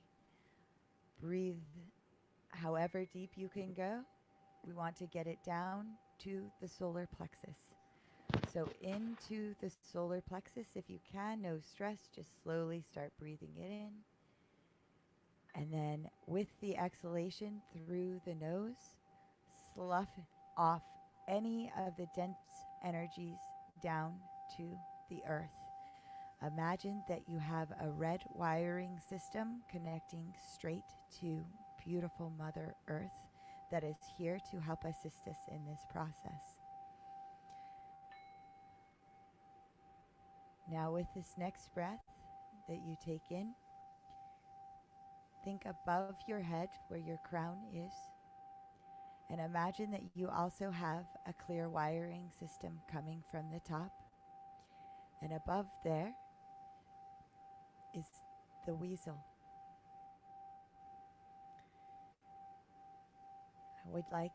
Breathe however deep you can go. We want to get it down to the solar plexus. So into the solar plexus, if you can, no stress, just slowly start breathing it in. And then with the exhalation through the nose, slough off any of the dense energies down to the earth. Imagine that you have a red wiring system connecting straight to beautiful Mother Earth that is here to help assist us in this process. Now with this next breath that you take in, think above your head where your crown is, and imagine that you also have a clear wiring system coming from the top. And above there is the weasel. I would like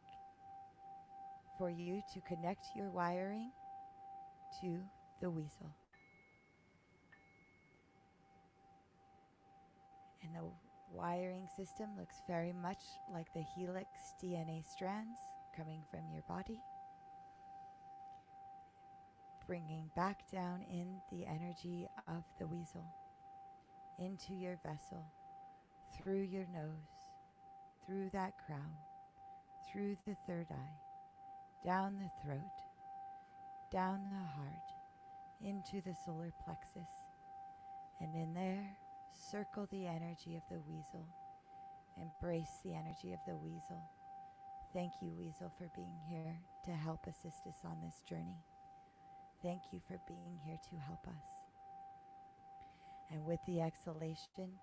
for you to connect your wiring to the weasel. And the wiring system looks very much like the helix DNA strands coming from your body, bringing back down in the energy of the weasel into your vessel, through your nose, through that crown, through the third eye, down the throat, down the heart, into the solar plexus, and in there, circle the energy of the weasel. Embrace the energy of the weasel. Thank you, weasel, for being here to help assist us on this journey. Thank you for being here to help us. And with the exhalation,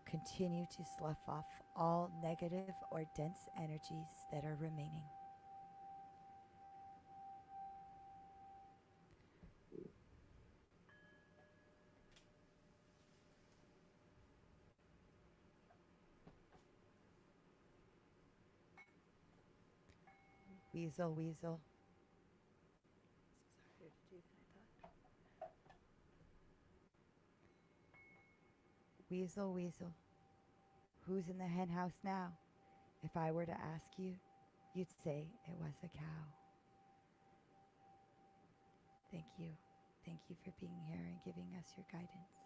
continue to slough off all negative or dense energies that are remaining. Weasel, weasel. This is harder to do than I thought. Weasel, weasel. Who's in the hen house now? If I were to ask you, you'd say it was a cow. Thank you. Thank you for being here and giving us your guidance.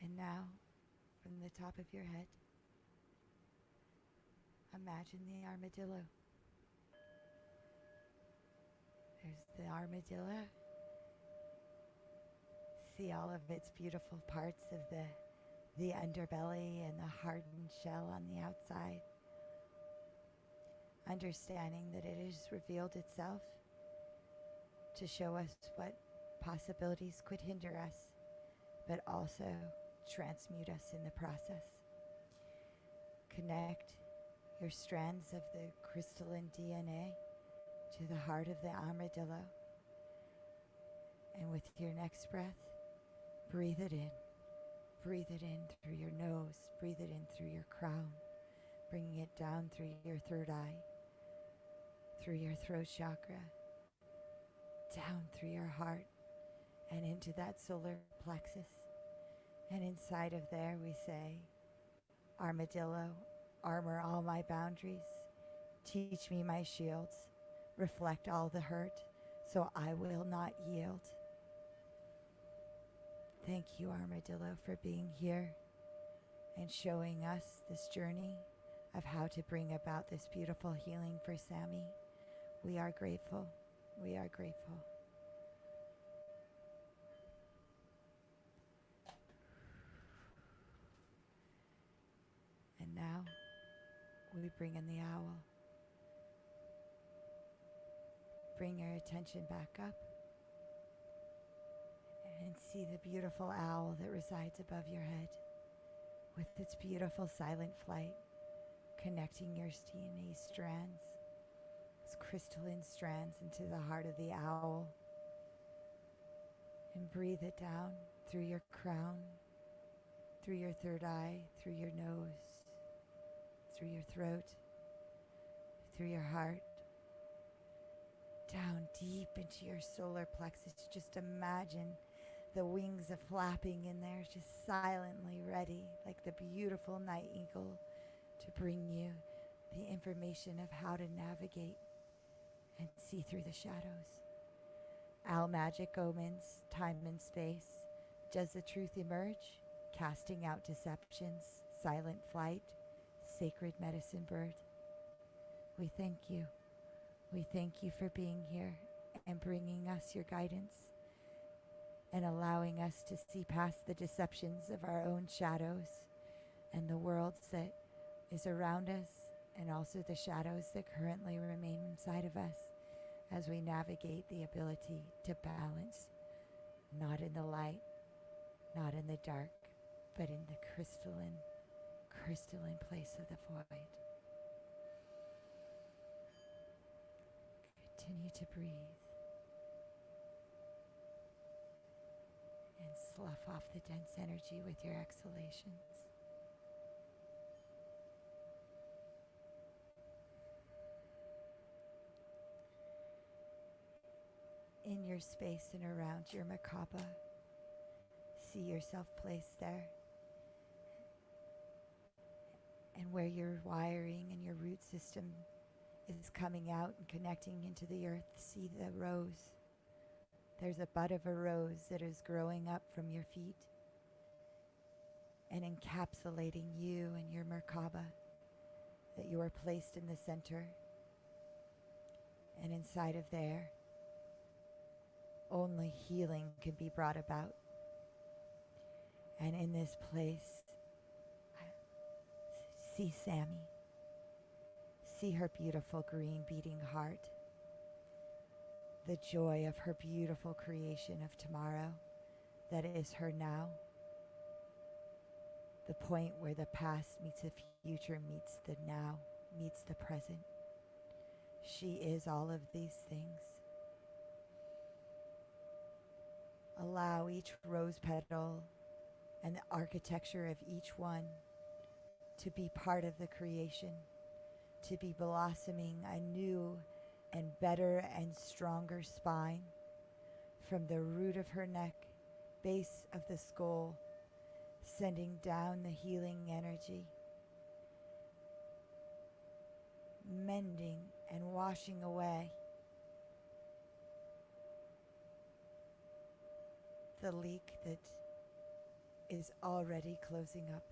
And now, from the top of your head, imagine the armadillo. There's the armadillo. See all of its beautiful parts of the the underbelly and the hardened shell on the outside. Understanding that it has revealed itself to show us what possibilities could hinder us, but also transmute us in the process. Connect your strands of the crystalline DNA to the heart of the armadillo. And with your next breath, breathe it in. Breathe it in through your nose. Breathe it in through your crown. Bringing it down through your third eye, through your throat chakra, down through your heart, and into that solar plexus. And inside of there we say, armadillo, armor all my boundaries, teach me my shields, reflect all the hurt, so I will not yield. Thank you, armadillo, for being here and showing us this journey of how to bring about this beautiful healing for Sammy. We are grateful. We are grateful. And now we bring in the owl. Bring your attention back up and see the beautiful owl that resides above your head with its beautiful silent flight, connecting your DNA strands, its crystalline strands, into the heart of the owl. And breathe it down through your crown, through your third eye, through your nose, through your throat, through your heart, down deep into your solar plexus. Just imagine the wings of flapping in there, just silently ready, like the beautiful night eagle, to bring you the information of how to navigate and see through the shadows. Owl magic omens, time and space. Does the truth emerge? Casting out deceptions, silent flight, sacred medicine bird. We thank you. We thank you for being here and bringing us your guidance and allowing us to see past the deceptions of our own shadows and the worlds that is around us, and also the shadows that currently remain inside of us as we navigate the ability to balance, not in the light, not in the dark, but in the crystalline place of the void. Continue to breathe and slough off the dense energy with your exhalations. In your space and around your Merkaba, see yourself placed there. And where your wiring and your root system is coming out and connecting into the earth, see the rose. There's a bud of a rose that is growing up from your feet and encapsulating you and your Merkaba, that you are placed in the center. And inside of there, only healing can be brought about. And in this place, see Sammy. See her beautiful green beating heart. The joy of her beautiful creation of tomorrow that is her now. The point where the past meets the future, meets the now, meets the present. She is all of these things. Allow each rose petal and the architecture of each one to be part of the creation, to be blossoming a new and better and stronger spine from the root of her neck, base of the skull, sending down the healing energy, mending and washing away the leak that is already closing up,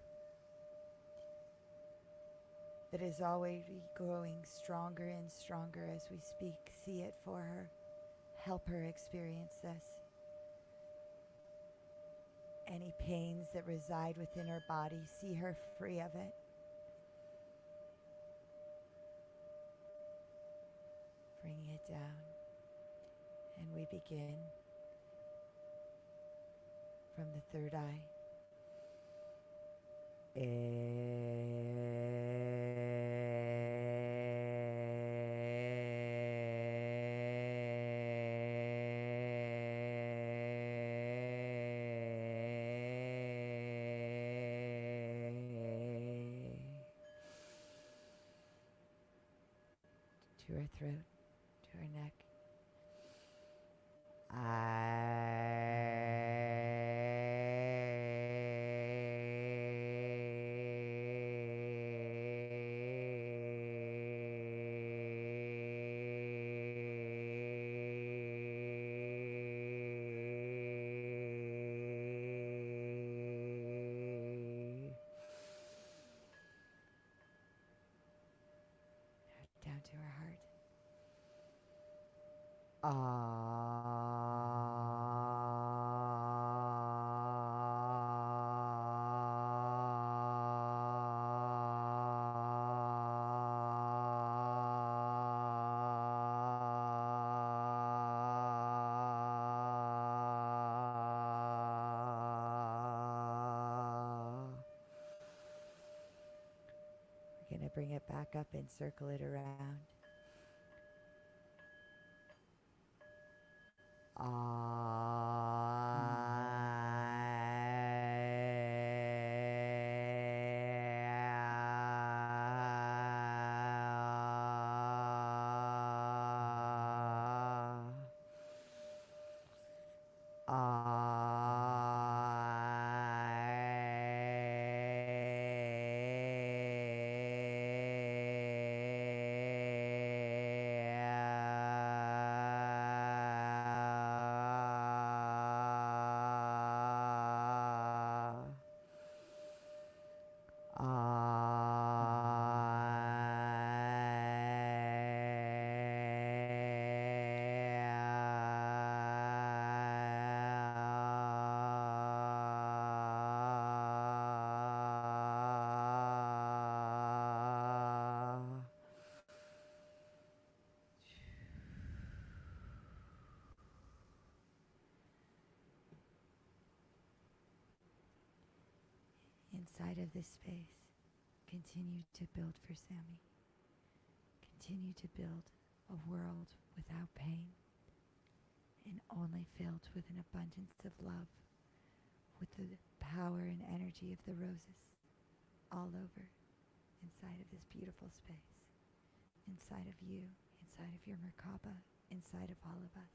that is already growing stronger and stronger as we speak. See it for her. Help her experience this. Any pains that reside within her body, see her free of it. Bringing it down. And we begin from the third eye. To her throat, to her neck. Down to her heart. We're going to bring it back up and circle it around. Inside of this space, continue to build for Sammy. Continue to build a world without pain and only filled with an abundance of love, with the power and energy of the roses all over inside of this beautiful space, inside of you, inside of your Merkaba, inside of all of us.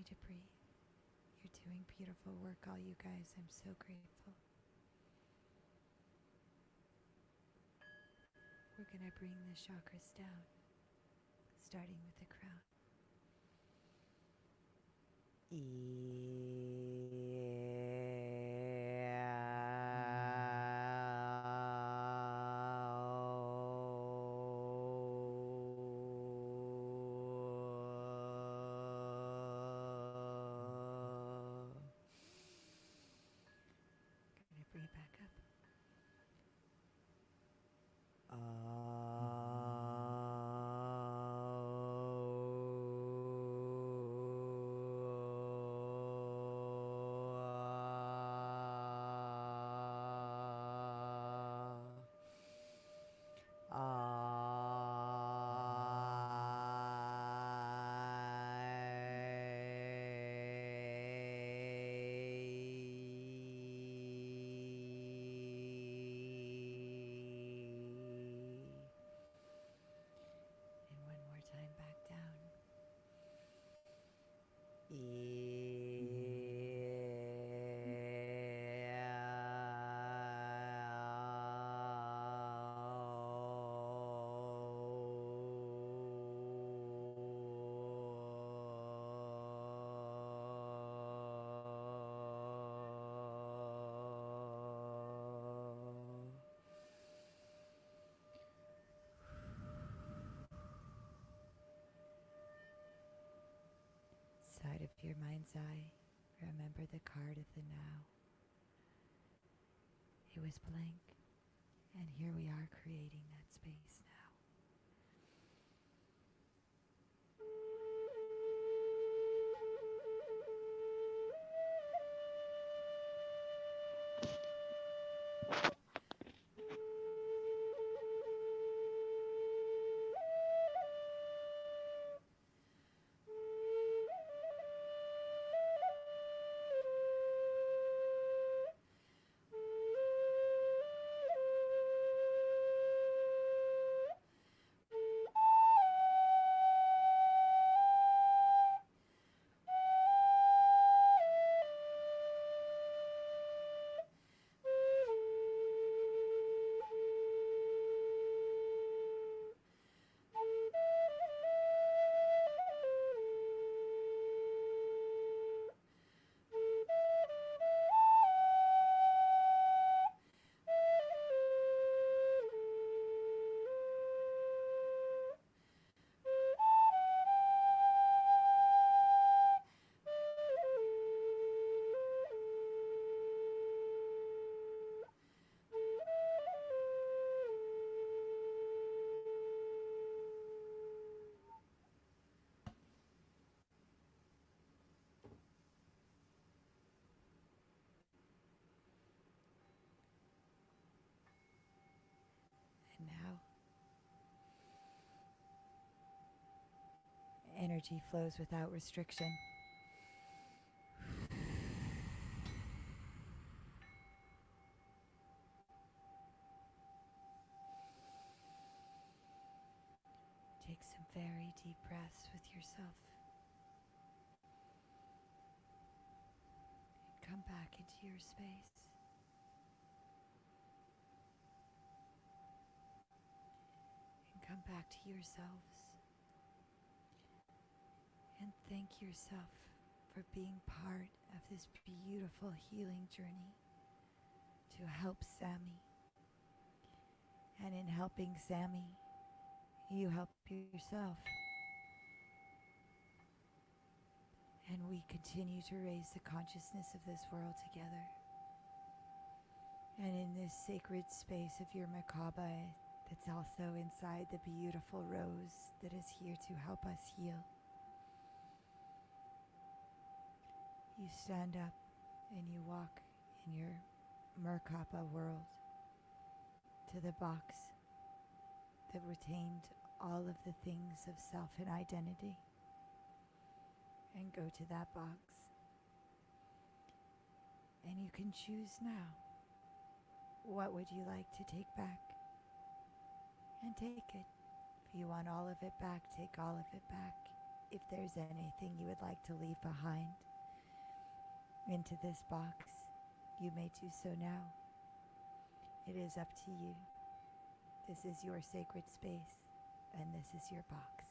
me to breathe. You're doing beautiful work, all you guys. I'm so grateful. We're going to bring the chakras down, starting with the crown. Gonna bring it back up. And one more time back down. Side of your mind's eye, remember the card of the now. It was blank, and here we are creating that space now. And now, energy flows without restriction. Take some very deep breaths with yourself. And come back into your space. And come back to yourselves. And thank yourself for being part of this beautiful healing journey to help Sammy. And in helping Sammy, you help yourself. And we continue to raise the consciousness of this world together. And in this sacred space of your Merkaba that's also inside the beautiful rose that is here to help us heal. You stand up and you walk in your Merkaba world to the box that retained all of the things of self and identity, and go to that box. And you can choose now. What would you like to take back? And take it. If you want all of it back, take all of it back. if there's anything you would like to leave behind into this box, you may do so now. It is up to you. This is your sacred space, and this is your box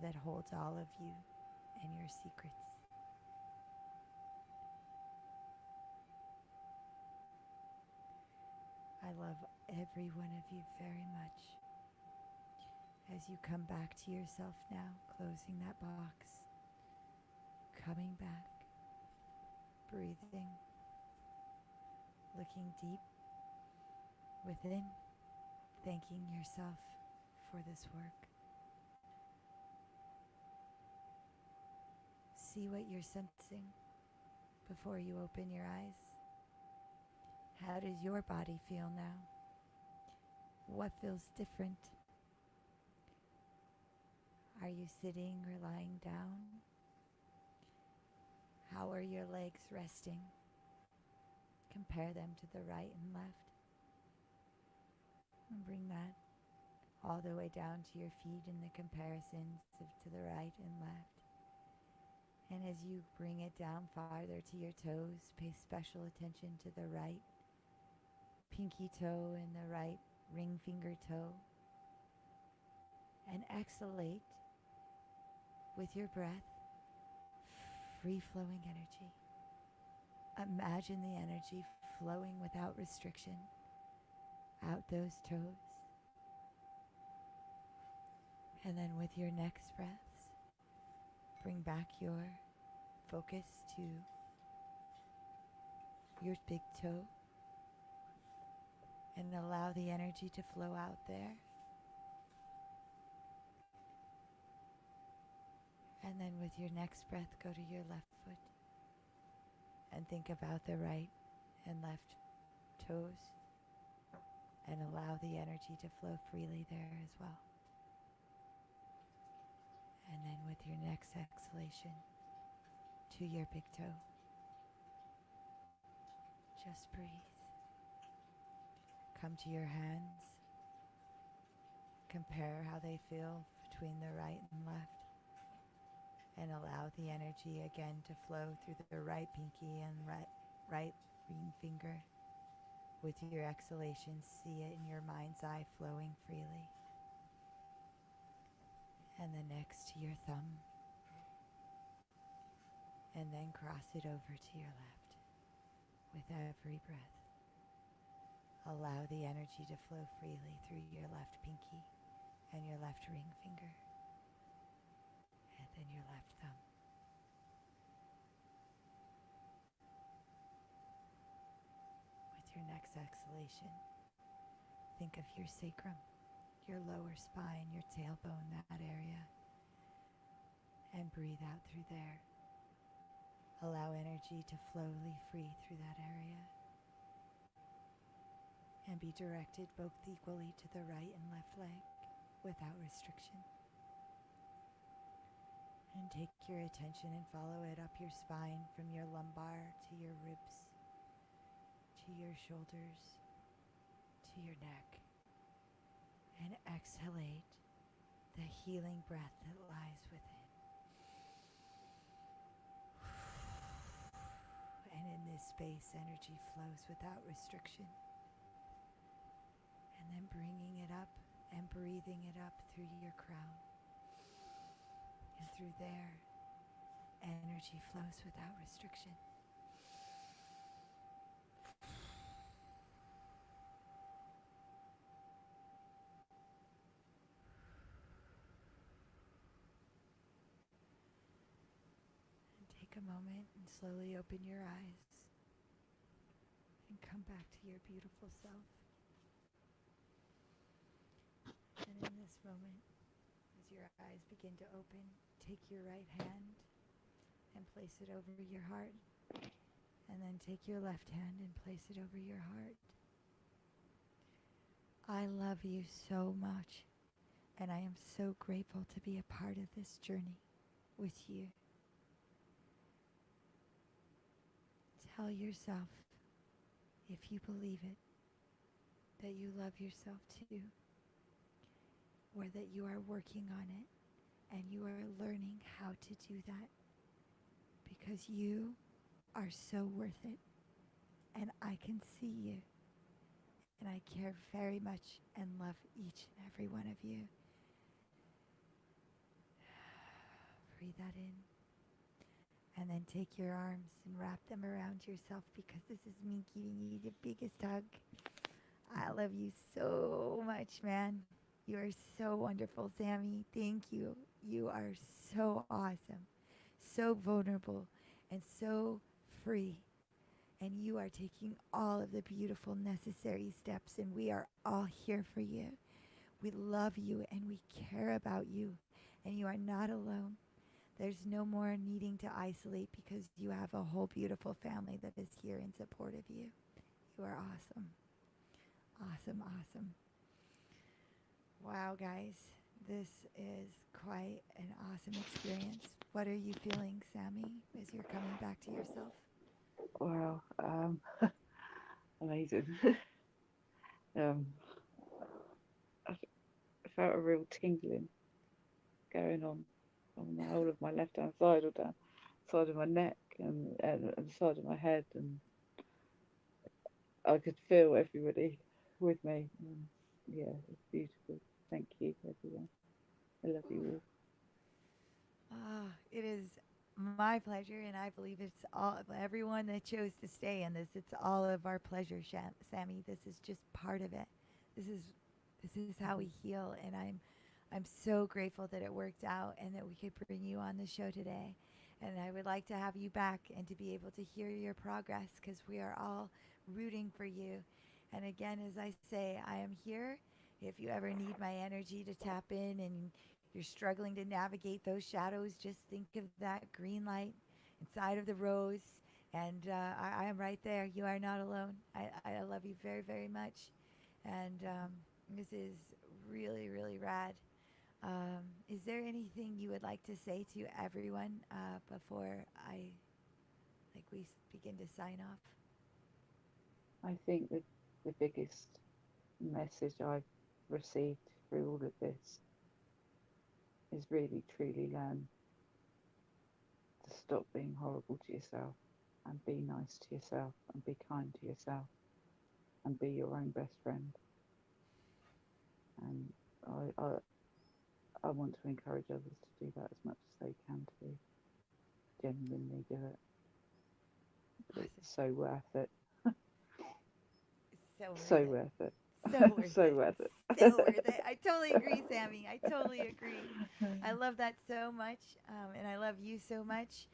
that holds all of you and your secrets. I love every one of you very much. As you come back to yourself now, closing that box, coming back, breathing, looking deep within, thanking yourself for this work. See what you're sensing before you open your eyes. How does your body feel now? What feels different? Are you sitting or lying down? How are your legs resting? Compare them to the right and left. And bring that all the way down to your feet in the comparisons to the right and left. And as you bring it down farther to your toes, pay special attention to the right pinky toe and the right ring finger toe. And exhalate with your breath, free-flowing energy. Imagine the energy flowing without restriction out those toes. And then with your next breaths, bring back your focus to your big toe and allow the energy to flow out there. And then with your next breath, go to your left foot and think about the right and left toes and allow the energy to flow freely there as well. And then with your next exhalation, to your big toe. Just breathe. Come to your hands. Compare how they feel between the right and left. And allow the energy again to flow through the right pinky and right ring finger. With your exhalation, see it in your mind's eye flowing freely. And the next to your thumb. And then cross it over to your left with every breath. Allow the energy to flow freely through your left pinky and your left ring finger. And then your left thumb. With your next exhalation, think of your sacrum, your lower spine, your tailbone, that area. And breathe out through there. Allow energy to flow free through that area. And be directed both equally to the right and left leg without restriction. And take your attention and follow it up your spine from your lumbar to your ribs, to your shoulders, to your neck. And exhalate the healing breath that lies within. And in this space, energy flows without restriction. And then bringing it up and breathing it up through your crown. And through there, energy flows without restriction. And take a moment and slowly open your eyes and come back to your beautiful self. And in this moment, as your eyes begin to open, take your right hand and place it over your heart. And then take your left hand and place it over your heart. I love you so much, and I am so grateful to be a part of this journey with you. Tell yourself, if you believe it, that you love yourself too, or that you are working on it, And you are learning how to do that because you are so worth it. And I can see you. And I care very much and love each and every one of you. Breathe that in. And then take your arms and wrap them around yourself because this is me giving you the biggest hug. I love you so much, man. You are so wonderful, Sammy. Thank you. You are so awesome, so vulnerable, and so free. And you are taking all of the beautiful necessary steps, and we are all here for you. We love you and we care about you, and you are not alone. There's no more needing to isolate because you have a whole beautiful family that is here in support of you. You are awesome. Awesome, awesome. Wow, guys. This is quite an awesome experience. What are you feeling, Sammy, as you're coming back to yourself? Wow, amazing. um, I felt a real tingling going on the whole of my left hand side, or down side of my neck and the side of my head, and I could feel everybody with me. Yeah, it's beautiful. Thank you, everyone. I love you all. It is my pleasure, and I believe it's all everyone that chose to stay in this. It's all of our pleasure, Sammy. This is just part of it. This is how we heal, and I'm so grateful that it worked out and that we could bring you on the show today. And I would like to have you back and to be able to hear your progress because we are all rooting for you. And again, as I say, I am here. If you ever need my energy to tap in and you're struggling to navigate those shadows, just think of that green light inside of the rose. And I am right there. You are not alone. I love you very, very much. And this is really, really rad. Is there anything you would like to say to everyone before we begin to sign off? I think that the biggest message I've received through all of this is really truly learn to stop being horrible to yourself and be nice to yourself and be kind to yourself and be your own best friend. And I want to encourage others to do that as much as they can to genuinely do it. Awesome. It's so worth it. So worth So it. worth it. So worth So it. worth it. So worth it. I totally agree, Sammy. I totally agree. I love that so much, and I love you so much.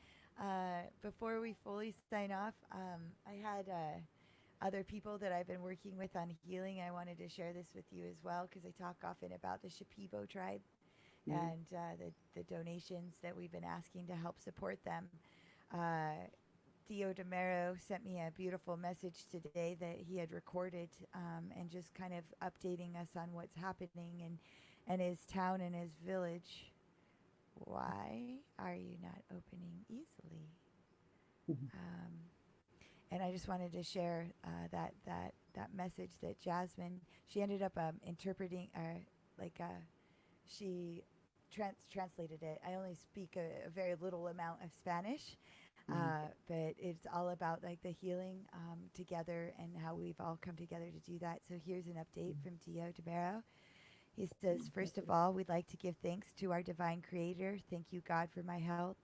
Before we fully sign off, I had other people that I've been working with on healing. I wanted to share this with you as well because I talk often about the Shipibo tribe and the donations that we've been asking to help support them. Theo DeMero sent me a beautiful message today that he had recorded and just kind of updating us on what's happening in his town and his village. Why are you not opening easily? And I just wanted to share that message that Jasmine, she ended up interpreting, she translated it. I only speak a very little amount of Spanish. But it's all about like the healing together and how we've all come together to do that. So here's an update from Dio DeMero. He says, first of all, we'd like to give thanks to our divine creator. Thank you, God, for my health.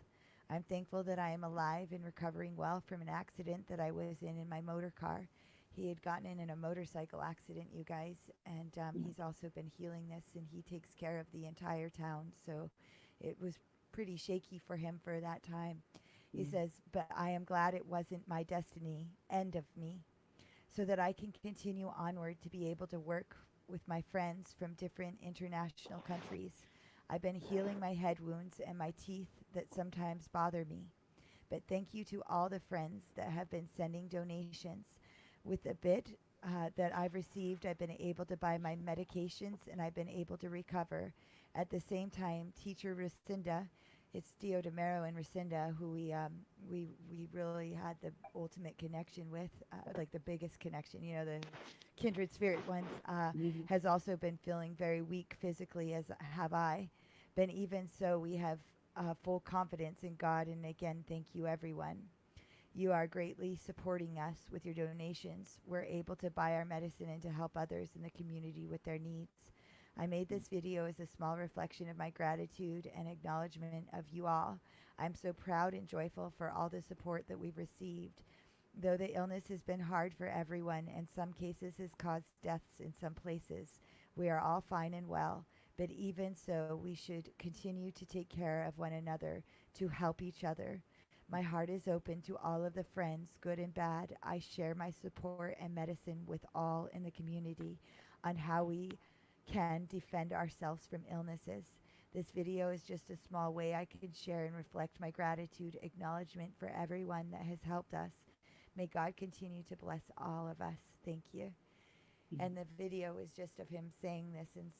I'm thankful that I am alive and recovering well from an accident that I was in my motor car. He had gotten in a motorcycle accident, you guys, and he's also been healing this, and he takes care of the entire town. So it was pretty shaky for him for that time. He says, but I am glad it wasn't my destiny, end of me, so that I can continue onward to be able to work with my friends from different international countries. I've been healing my head wounds and my teeth that sometimes bother me. But thank you to all the friends that have been sending donations. With a bit that I've received, I've been able to buy my medications and I've been able to recover. At the same time, teacher Lucinda, it's Dio DeMero and Lucinda who we really had the ultimate connection with, like the biggest connection, you know, the kindred spirit ones, has also been feeling very weak physically, as have I. But even so, we have full confidence in God. And again, thank you, everyone. You are greatly supporting us with your donations. We're able to buy our medicine and to help others in the community with their needs. I made this video as a small reflection of my gratitude and acknowledgement of you all. I'm so proud and joyful for all the support that we've received. Though the illness has been hard for everyone and some cases has caused deaths in some places, we are all fine and well. But even so, we should continue to take care of one another, to help each other. My heart is open to all of the friends, good and bad. I share my support and medicine with all in the community on how we can defend ourselves from illnesses. This video is just a small way I can share and reflect my gratitude, acknowledgement for everyone that has helped us. May God continue to bless all of us. Thank you. And the video is just of him saying this, and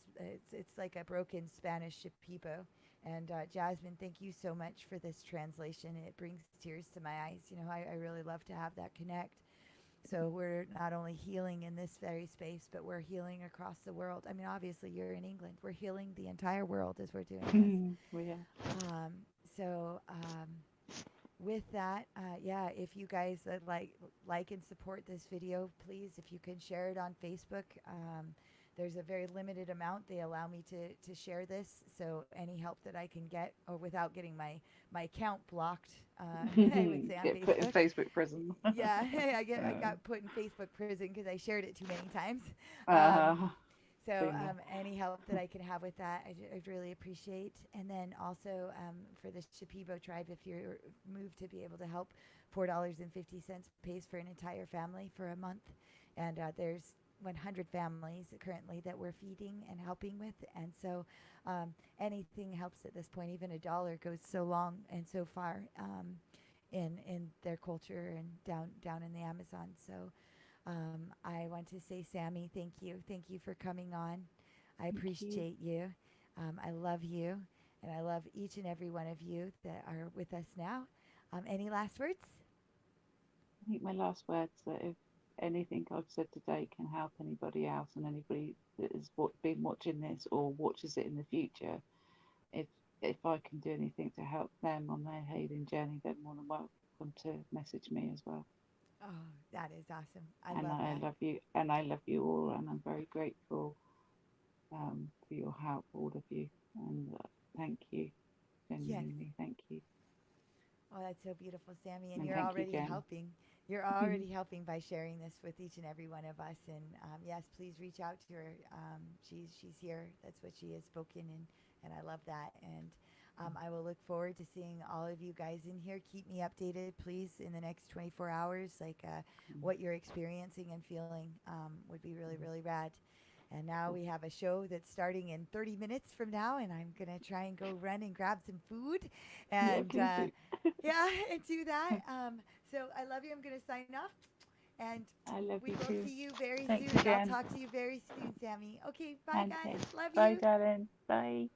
it's like a broken Spanish Shipibo. And Jasmine, thank you so much for this translation. It brings tears to my eyes. You know, I really love to have that connect. So we're not only healing in this very space, but we're healing across the world. I mean, obviously you're in England. We're healing the entire world as we're doing this. We are. With that, yeah, if you guys like and support this video, please, if you can share it on Facebook. There's a very limited amount they allow me to share this, so any help that I can get, or without getting my account blocked, I would say on Get put in Facebook. Facebook prison. Yeah, I got put in Facebook prison because I shared it too many times. So any help that I can have with that, I'd really appreciate. And then also for the Shipibo tribe, if you're moved to be able to help, $4.50 pays for an entire family for a month. And there's 100 families currently that we're feeding and helping with. And so anything helps at this point. Even $1 goes so long and so far in their culture and down in the Amazon. So I want to say, Sammy, thank you. Thank you for coming on. I appreciate you. I love you. And I love each and every one of you that are with us now. Any last words? I think my last words that if anything I've said today can help anybody else and anybody that has been watching this or watches it in the future, if I can do anything to help them on their healing journey, they're more than welcome to message me as well. Oh, that is awesome. I love you, and I love you all, and I'm very grateful for your help, all of you, and thank you, genuinely, yes. Thank you. Oh, that's so beautiful, Sammy, and And you're thank you, already Jen. helping. You're already helping by sharing this with each and every one of us. And yes, please reach out to her. She's here. That's what she has spoken, and I love that. And I will look forward to seeing all of you guys in here. Keep me updated, please, in the next 24 hours. Like what you're experiencing and feeling would be really, really rad. And now we have a show that's starting in 30 minutes from now, and I'm going to try and go run and grab some food and and do that. So I love you. I'm going to sign off, and I love we you will too. see you very Thank soon. you, I'll Jen. talk to you very soon, Sammy. Okay, bye, guys. Love Bye, you. darling. Bye.